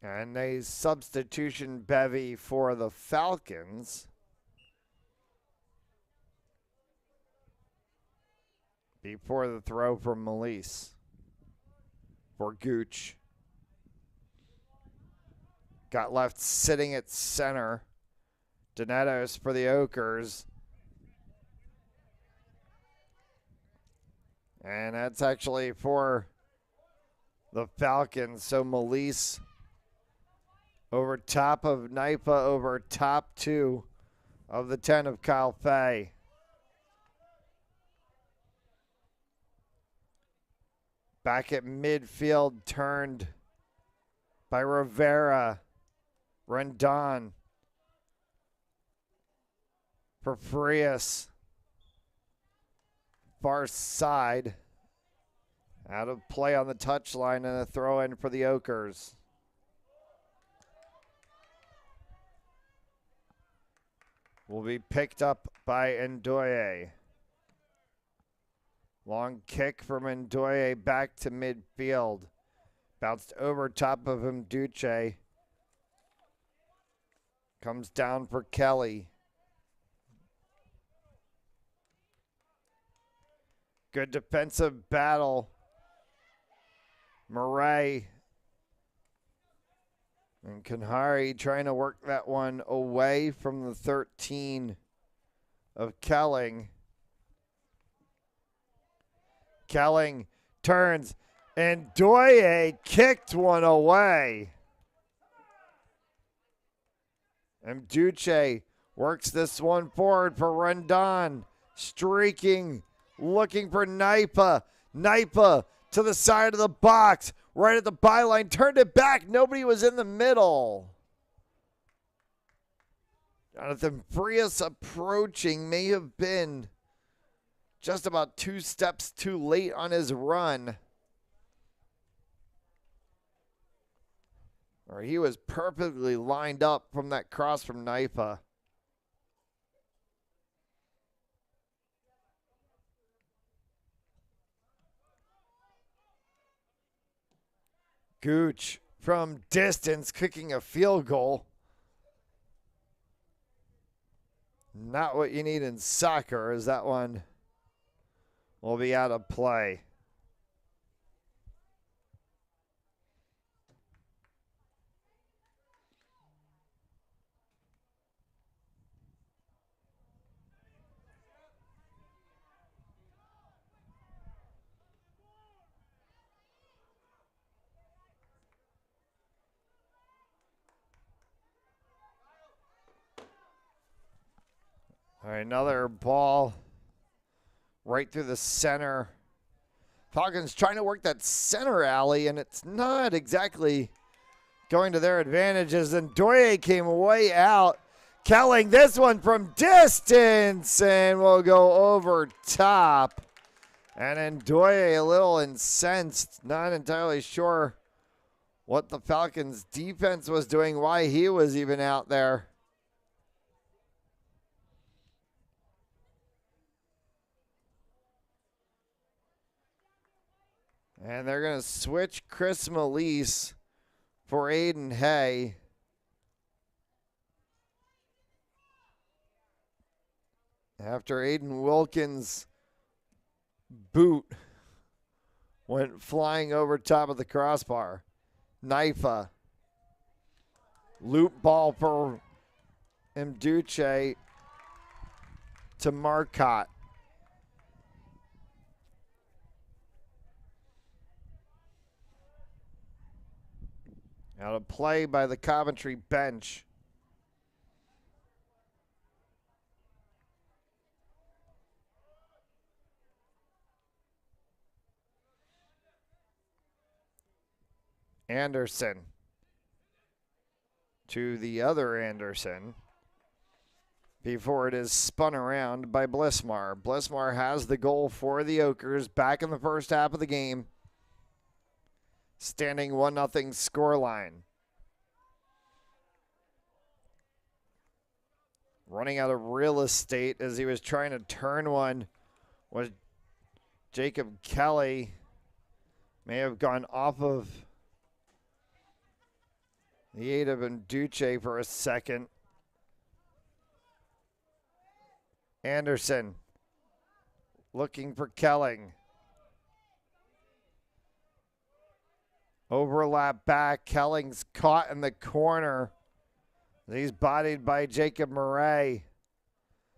And a substitution bevy for the Falcons. Before the throw from Melise. For Gooch. Got left sitting at center. Donatos for the Oakers. And that's actually for the Falcons. So Melise over top of Naipa, over top 2 of the 10 of Kyle Fay. Back at midfield, turned by Rivera. Rondon. For Frias. Far side. Out of play on the touchline, and a throw in for the Oakers. Will be picked up by Ndoye. Long kick from Ndoye back to midfield. Bounced over top of him, Duce. Comes down for Kelly. Good defensive battle. Murray. And Kanhari trying to work that one away from the 13 of Kelling. Kelling turns, and Ndoye kicked one away. And Duce works this one forward for Rondon. Streaking, looking for Naipa. Naipa to the side of the box, right at the byline. Turned it back. Nobody was in the middle. Jonathan Frias approaching, may have been just about 2 steps too late on his run. Or he was perfectly lined up from that cross from Naipa. Gooch from distance kicking a field goal. Not what you need in soccer, as that one will be out of play. All right, another ball right through the center. Falcons trying to work that center alley, and it's not exactly going to their advantages. And Ndoye came way out. Kelling this one from distance, and will go over top. And Ndoye a little incensed, not entirely sure what the Falcons defense was doing, why he was even out there. And they're going to switch Chris Melise for Aiden Hay. After Aiden Wilkins' boot went flying over top of the crossbar. Knifa. Loop ball for Mduche to Marcotte. Out of play by the Coventry bench. Anderson to the other Anderson before it is spun around by Blismar. Blismar has the goal for the Oakers back in the first half of the game. Standing 1-0 scoreline. Running out of real estate as he was trying to turn one was Jacob Kelly. May have gone off of the aid of Nduche for a second. Anderson looking for Kelling. Overlap back. Kelling's caught in the corner. He's bodied by Jacob Murray.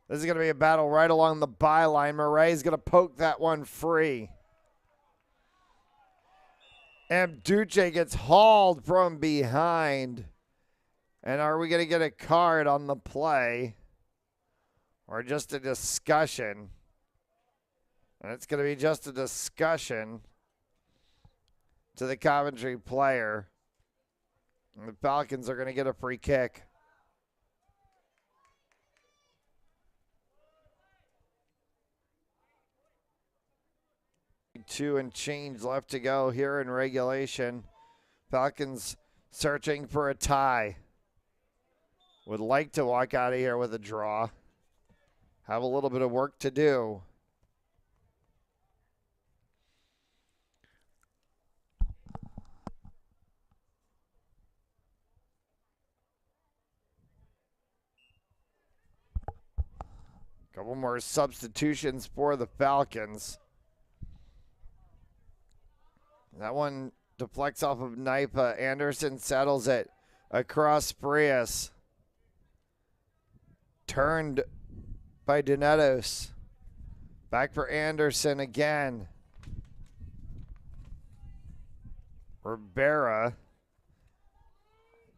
This is going to be a battle right along the byline. Murray's going to poke that one free. And Duce gets hauled from behind. And are we going to get a card on the play? Or just a discussion? And it's going to be just a discussion to the Coventry player. And the Falcons are going to get a free kick. Two and change left to go here in regulation. Falcons searching for a tie. Would like to walk out of here with a draw. Have a little bit of work to do. Couple more substitutions for the Falcons. That one deflects off of Knipa. Anderson settles it across Frias. Turned by Donetos. Back for Anderson again. Rivera.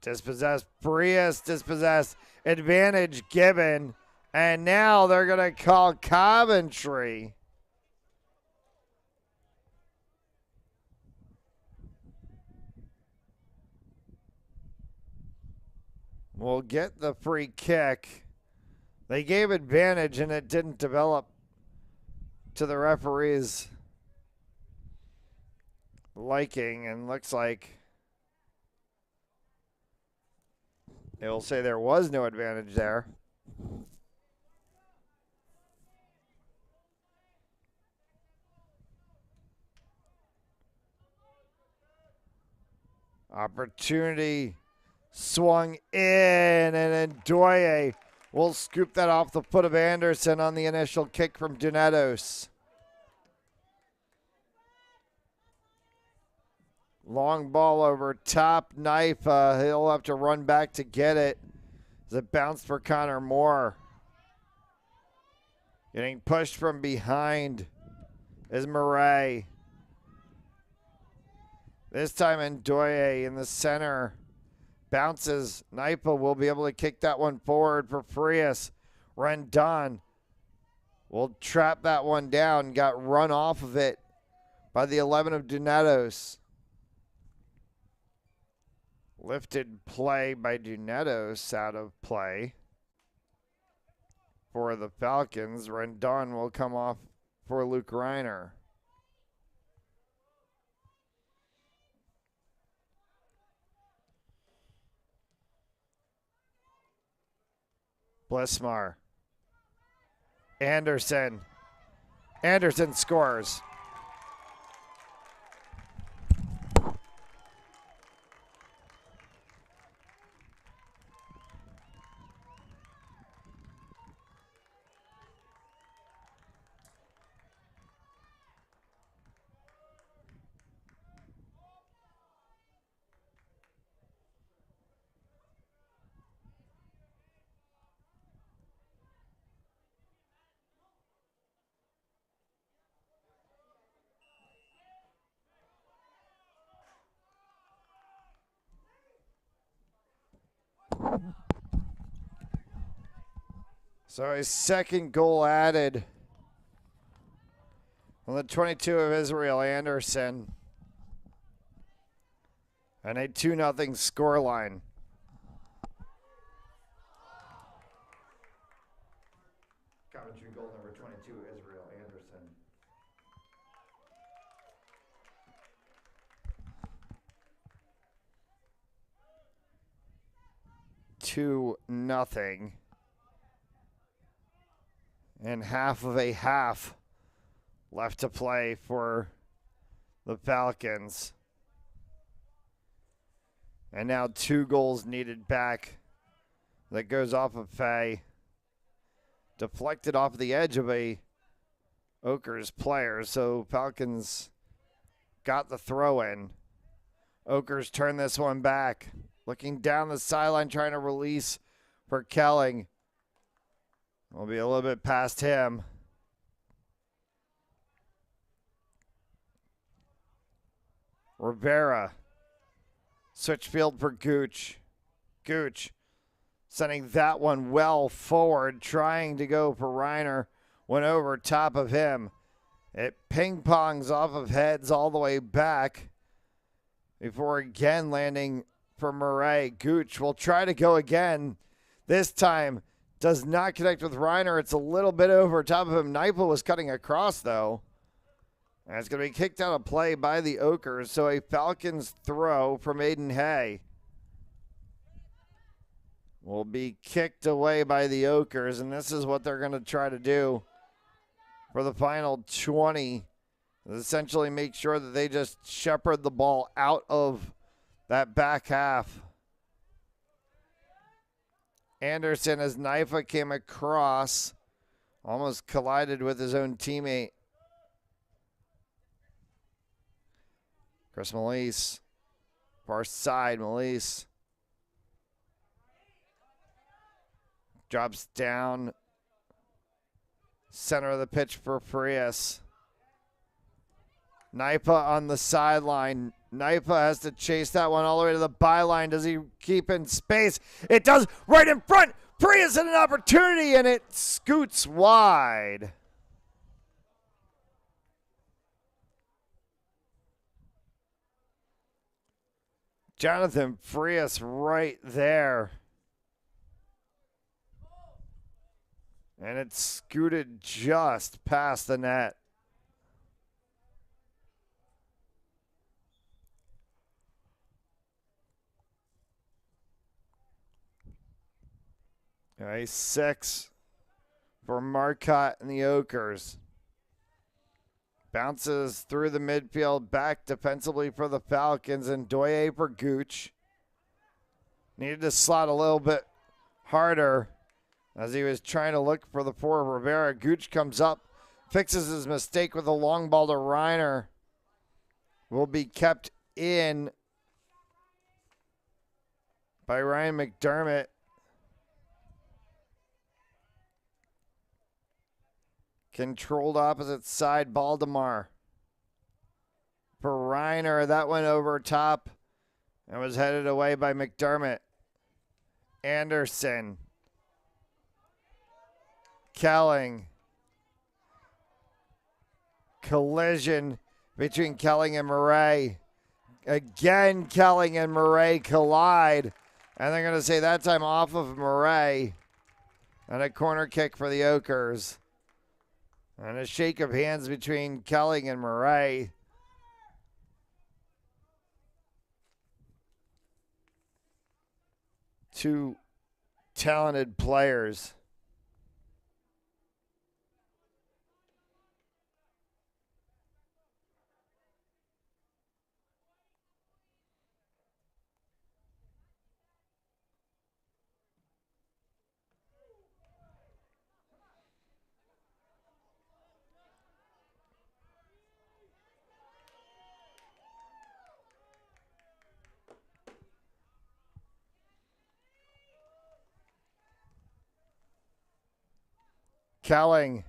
Dispossessed. Frias dispossessed. Advantage given. And now they're going to call Coventry. Will get the free kick. They gave advantage and it didn't develop to the referee's liking, and looks like they will say there was no advantage there. Opportunity swung in, and Ndoye will scoop that off the foot of Anderson on the initial kick from Donetos. Long ball over top. Knife. He'll have to run back to get it as it bounced for Connor Moore. Getting pushed from behind is Murray. This time Ndoye in the center. Bounces. Knipa will be able to kick that one forward for Frias. Rendon will trap that one down. Got run off of it by the 11 of Donetos. Lifted play by Donetos out of play for the Falcons. Rendon will come off for Luke Reiner. Blismar. Anderson. Anderson scores. So a second goal added on the 22 of Israel Anderson. And a 2-0 scoreline. Coventry goal number 22, Israel Anderson. 2-0. And half of a half left to play for the Falcons. And now 2 goals needed back. That goes off of Fay. Deflected off the edge of a Oakers player. So Falcons got the throw in. Oakers turn this one back. Looking down the sideline, trying to release for Kelling. Will be a little bit past him. Rivera. Switch field for Gooch. Gooch sending that one well forward, trying to go for Reiner. Went over top of him. It ping-pongs off of heads all the way back before again landing for Murray. Gooch will try to go again. This time does not connect with Reiner. It's a little bit over top of him. Naipa was cutting across, though. And it's going to be kicked out of play by the Oakers. So a Falcons throw from Aiden Hay will be kicked away by the Oakers. And this is what they're going to try to do for the final 20. Essentially make sure that they just shepherd the ball out of that back half. Anderson, as Naifa came across, almost collided with his own teammate. Chris Melise, far side, Melise. Drops down, center of the pitch for Frias. Naipa on the sideline. Naipa has to chase that one all the way to the byline. Does he keep in space? It does, right in front. Frias had an opportunity, and it scoots wide. Jonathan Frias right there. And it scooted just past the net. A 6 for Marcotte and the Oakers. Bounces through the midfield, back defensively for the Falcons, and Doye for Gooch. Needed to slot a little bit harder as he was trying to look for the four of Rivera. Gooch comes up, fixes his mistake with a long ball to Reiner. Will be kept in by Ryan McDermott. Controlled opposite side, Baldemar. For Reiner, that went over top and was headed away by McDermott. Anderson. Kelling. Collision between Kelling and Murray. Again, Kelling and Murray collide. And they're going to say that time off of Murray. And a corner kick for the Oakers. And a shake of hands between Kelling and Murray. Two talented players. Kelling.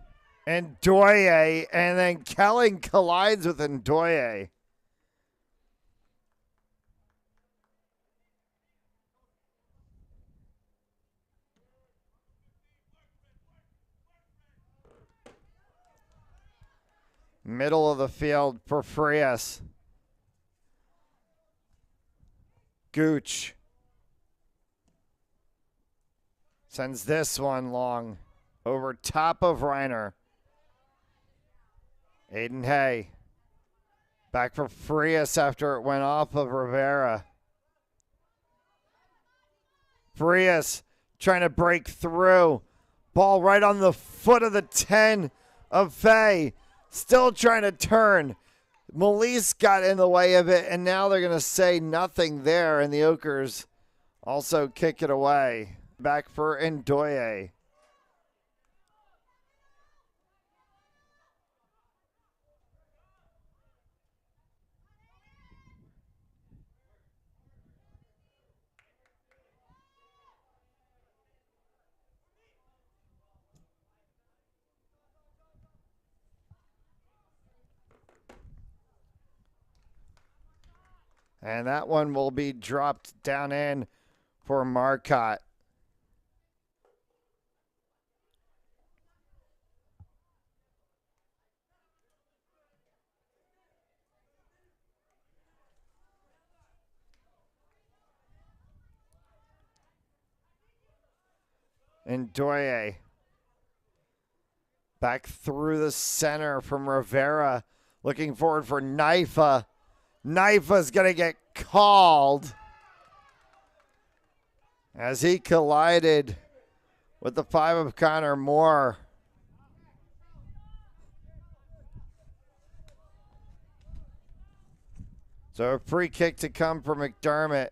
Ndoye, and then Kelling collides with Ndoye. Middle of the field for Frias. Gooch sends this one long over top of Reiner. Aiden Hay back for Frias after it went off of Rivera. Frias trying to break through. Ball right on the foot of the 10 of Fay. Still trying to turn. Melise got in the way of it, and now they're going to say nothing there, and the Okers also kick it away. Back for Ndoye. And that one will be dropped down in for Marcotte. Ndoye back through the center from Rivera. Looking forward for Naifa. Naifa's going to get called as he collided with the 5 of Connor Moore. So a free kick to come for McDermott.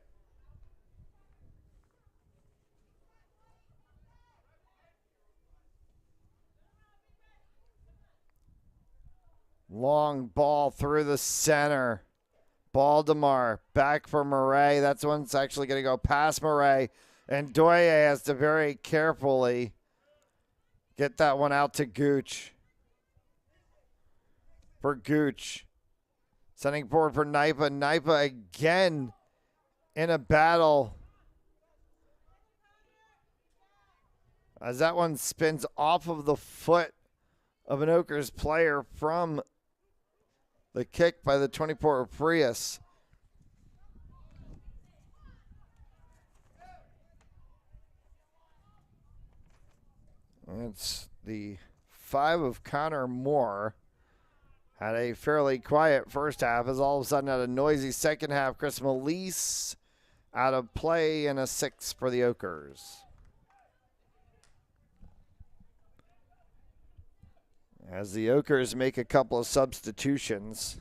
Long ball through the center. Baldemar back for Murray. That's one's actually going to go past Murray. And Doye has to very carefully get that one out to Gooch. For Gooch. Sending forward for Naipa. Naipa again in a battle. As that one spins off of the foot of an Okers player from the kick by the 24 of Frias. It's the 5 of Connor Moore. Had a fairly quiet first half, as all of a sudden had a noisy second half. Chris Melise out of play and a 6 for the Okers. As the Okers make a couple of substitutions.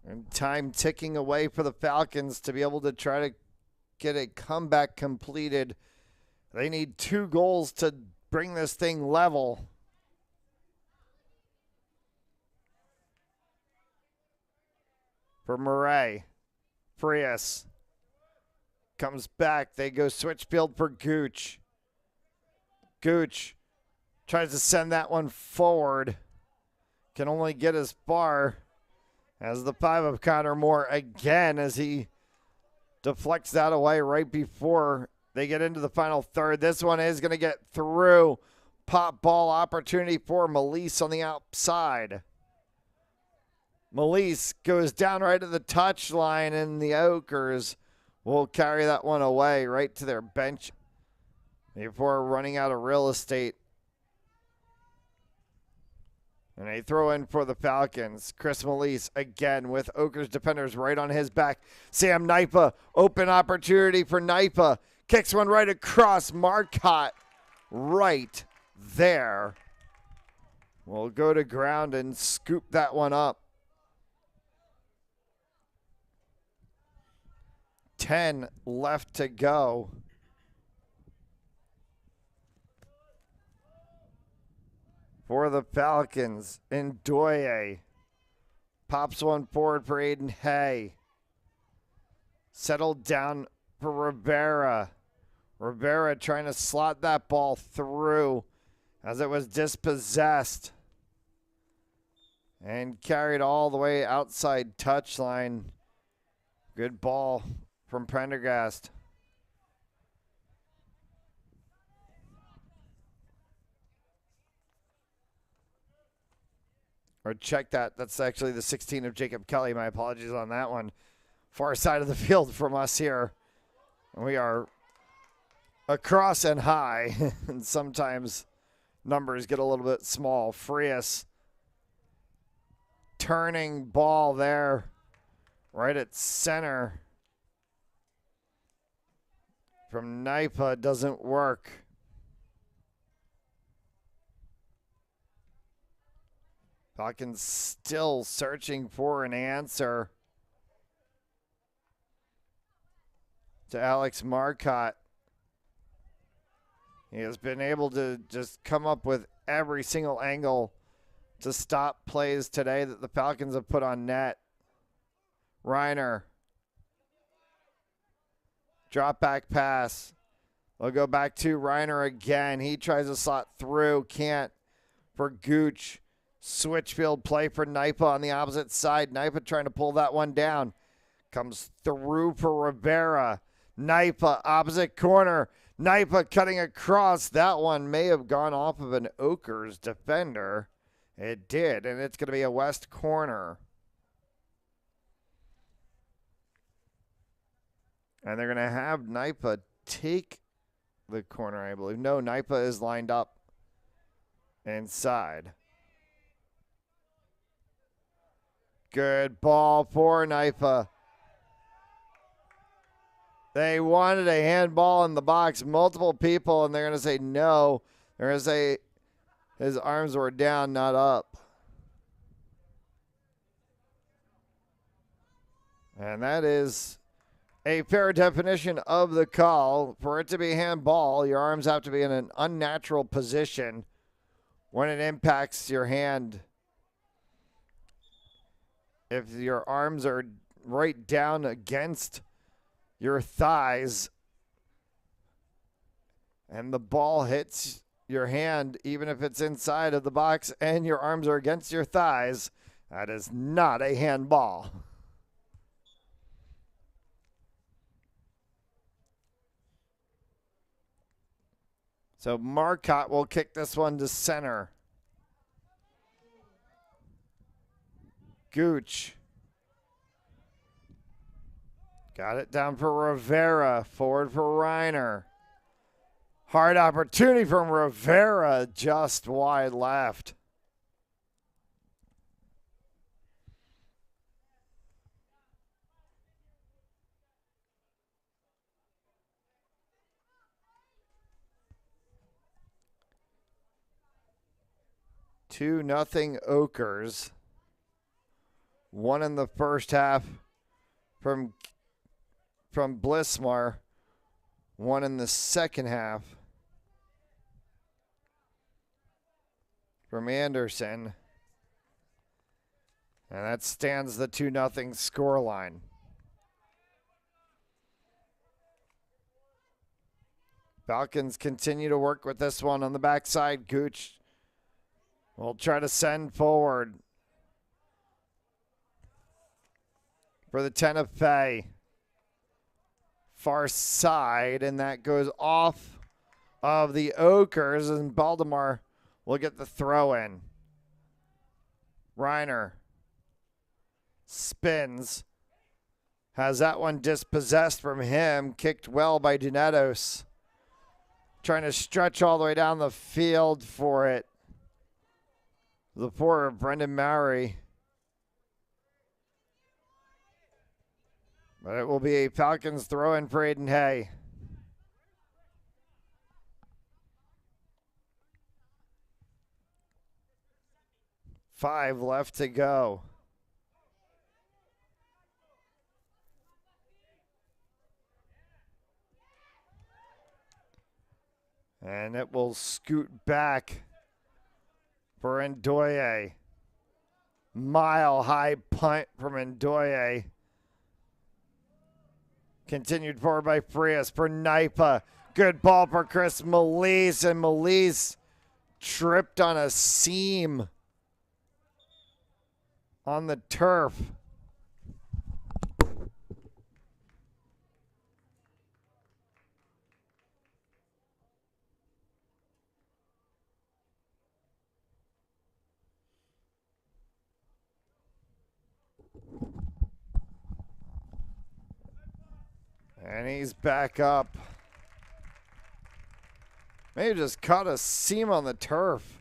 And time ticking away for the Falcons to be able to try to get a comeback completed. They need 2 goals to bring this thing level. For Murray. Frias. Comes back. They go switch field for Gooch. Gooch tries to send that one forward. Can only get as far as the 5 of Connor Moore again as he deflects that away right before they get into the final third. This one is going to get through. Pop ball opportunity for Melise on the outside. Melise goes down right at the touchline, and the Okers will carry that one away right to their bench before running out of real estate. And a throw in for the Falcons. Chris Melise again with Okers defenders right on his back. Sam Naipa, open opportunity for Naipa. Kicks one right across. Marcotte right there. We'll go to ground and scoop that one up. 10 left to go. For the Falcons, Ndoye pops one forward for Aiden Hay. Settled down for Rivera. Rivera trying to slot that ball through as it was dispossessed. And carried all the way outside touchline. Good ball from Prendergast. Or check that. That's actually the 16 of Jacob Kelly. My apologies on that one. Far side of the field from us here. We are across and high. And sometimes numbers get a little bit small. Frias. Turning ball there. Right at center. From Naipa. Doesn't work. Falcons still searching for an answer to Alex Marcotte. He has been able to just come up with every single angle to stop plays today that the Falcons have put on net. Reiner. Drop back pass. They'll go back to Reiner again. He tries to slot through. Can't for Gooch. Switchfield play for Naipa on the opposite side. Naipa trying to pull that one down. Comes through for Rivera. Naipa, opposite corner. Naipa cutting across. That one may have gone off of an Oakers defender. It did, and it's going to be a West corner. And they're going to have Naipa take the corner, I believe. No, Naipa is lined up inside. Good ball for Naipa. They wanted a handball in the box, multiple people, and they're going to say no. They're going to say his arms were down, not up. And that is a fair definition of the call. For it to be handball, your arms have to be in an unnatural position when it impacts your hand. If your arms are right down against your thighs and the ball hits your hand, even if it's inside of the box and your arms are against your thighs, that is not a handball. So Marcotte will kick this one to center. Gooch. Got it down for Rivera. Forward for Reiner. Hard opportunity from Rivera. Just wide left. Two nothing Oakers. One in the first half from Blismar. One in the second half from Anderson. And that stands the 2-0 scoreline. Falcons continue to work with this one on the backside. Gooch will try to send forward for the 10 of Fay. Far side, and that goes off of the Oakers, and Baltimore will get the throw in. Reiner spins. Has that one dispossessed from him. Kicked well by Donatos. Trying to stretch all the way down the field for it. The poor Brendan Mowry. But it will be a Falcons throw-in for Aiden Hay. Five left to go. And it will scoot back for Ndoye. Mile-high punt from Ndoye. Continued forward by Frias for Nipa. Good ball for Chris Melise, and Melise tripped on a seam on the turf. And he's back up. Maybe just caught a seam on the turf.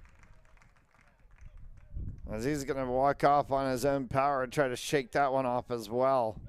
As he's going to walk off on his own power and try to shake that one off as well.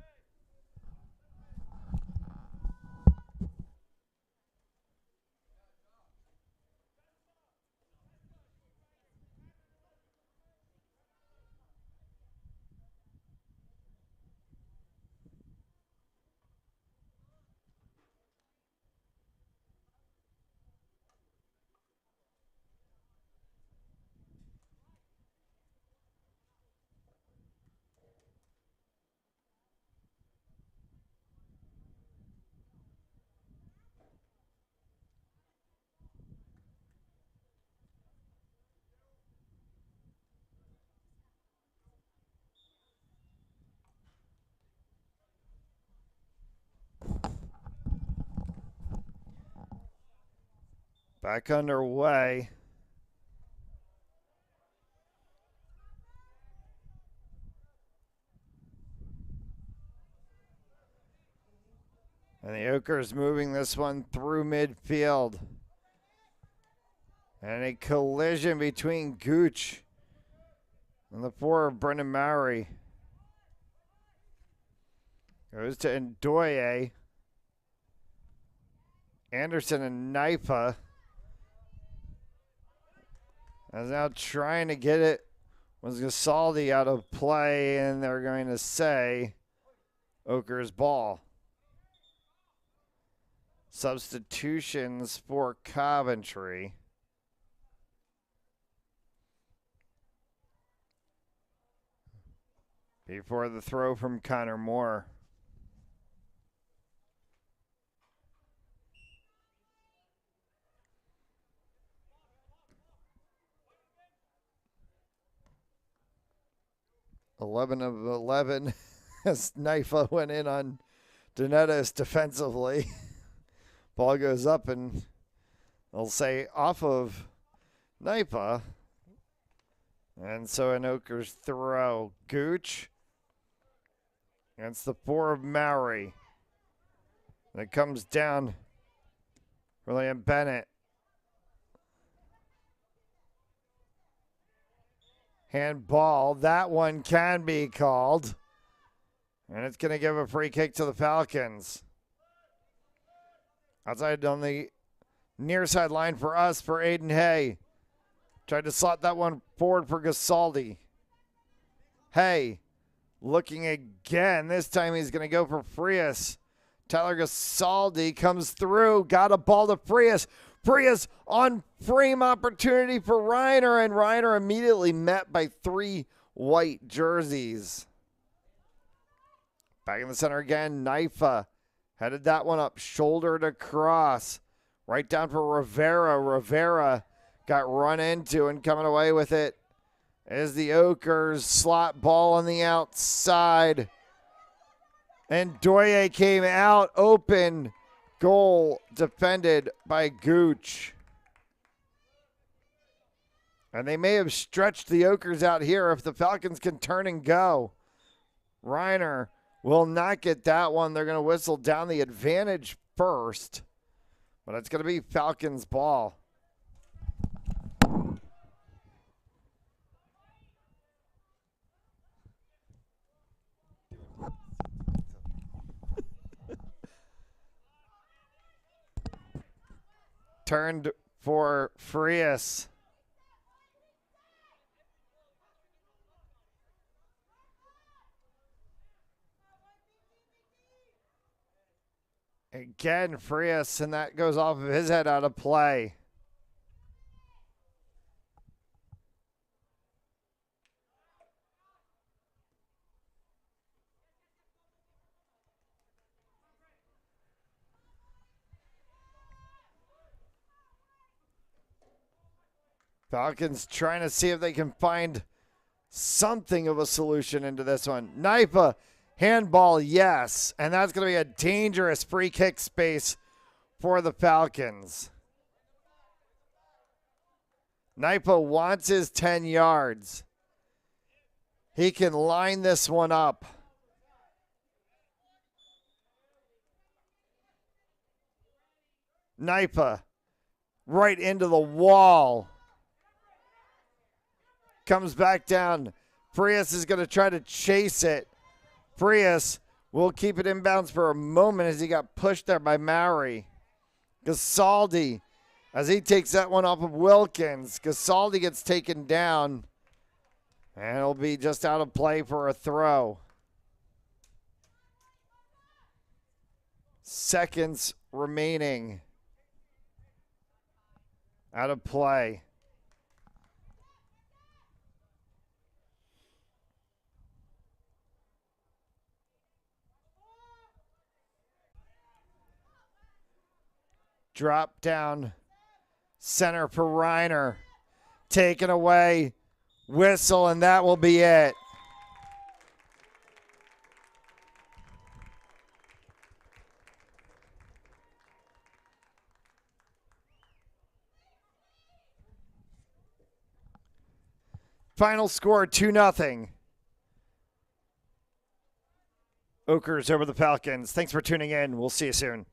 Back underway. And the Ochre's moving this one through midfield. And a collision between Gooch and the 4 of Brendan Mowry. Goes to Ndoye. Anderson and Nipa. Is now trying to get it. Was Gasaldi out of play, and they're going to say Ochre's ball. Substitutions for Coventry. Before the throw from Connor Moore. $11 of 11 as Nifa went in on Donetos defensively. Ball goes up, and they'll say off of Nipa. And so an Ochre's throw. Gooch against the 4 of Mowry. And it comes down for Liam Bennett. Handball. That one can be called. And it's going to give a free kick to the Falcons. Outside on the near side line for us, for Aiden Hay. Tried to slot that one forward for Gasaldi. Hay looking again. This time he's going to go for Frias. Tyler Gasaldi comes through. Got a ball to Frias. Frias on frame opportunity for Reiner, and Reiner immediately met by 3 white jerseys. Back in the center again, Nifa headed that one up, shouldered across. Right down for Rivera. Rivera got run into, and coming away with it is the Ochre's slot ball on the outside. And Doye came out open. Goal defended by Gooch. And they may have stretched the Ochre's out here if the Falcons can turn and go. Reiner will not get that one. They're going to whistle down the advantage first. But it's going to be Falcons' ball. Turned for Frias. Again, Frias, and that goes off of his head out of play. Falcons trying to see if they can find something of a solution into this one. Naipa, handball, yes. And that's going to be a dangerous free kick space for the Falcons. Naipa wants his 10 yards. He can line this one up. Naipa right into the wall. Comes back down. Frias is going to try to chase it. Frias will keep it inbounds for a moment as he got pushed there by Maury. Gasaldi, as he takes that one off of Wilkins. Gasaldi gets taken down. And it'll be just out of play for a throw. Seconds remaining. Out of play. Drop down. Center for Reiner. Taken away. Whistle, and that will be it. Final score 2-0. Oakers over the Falcons. Thanks for tuning in. We'll see you soon.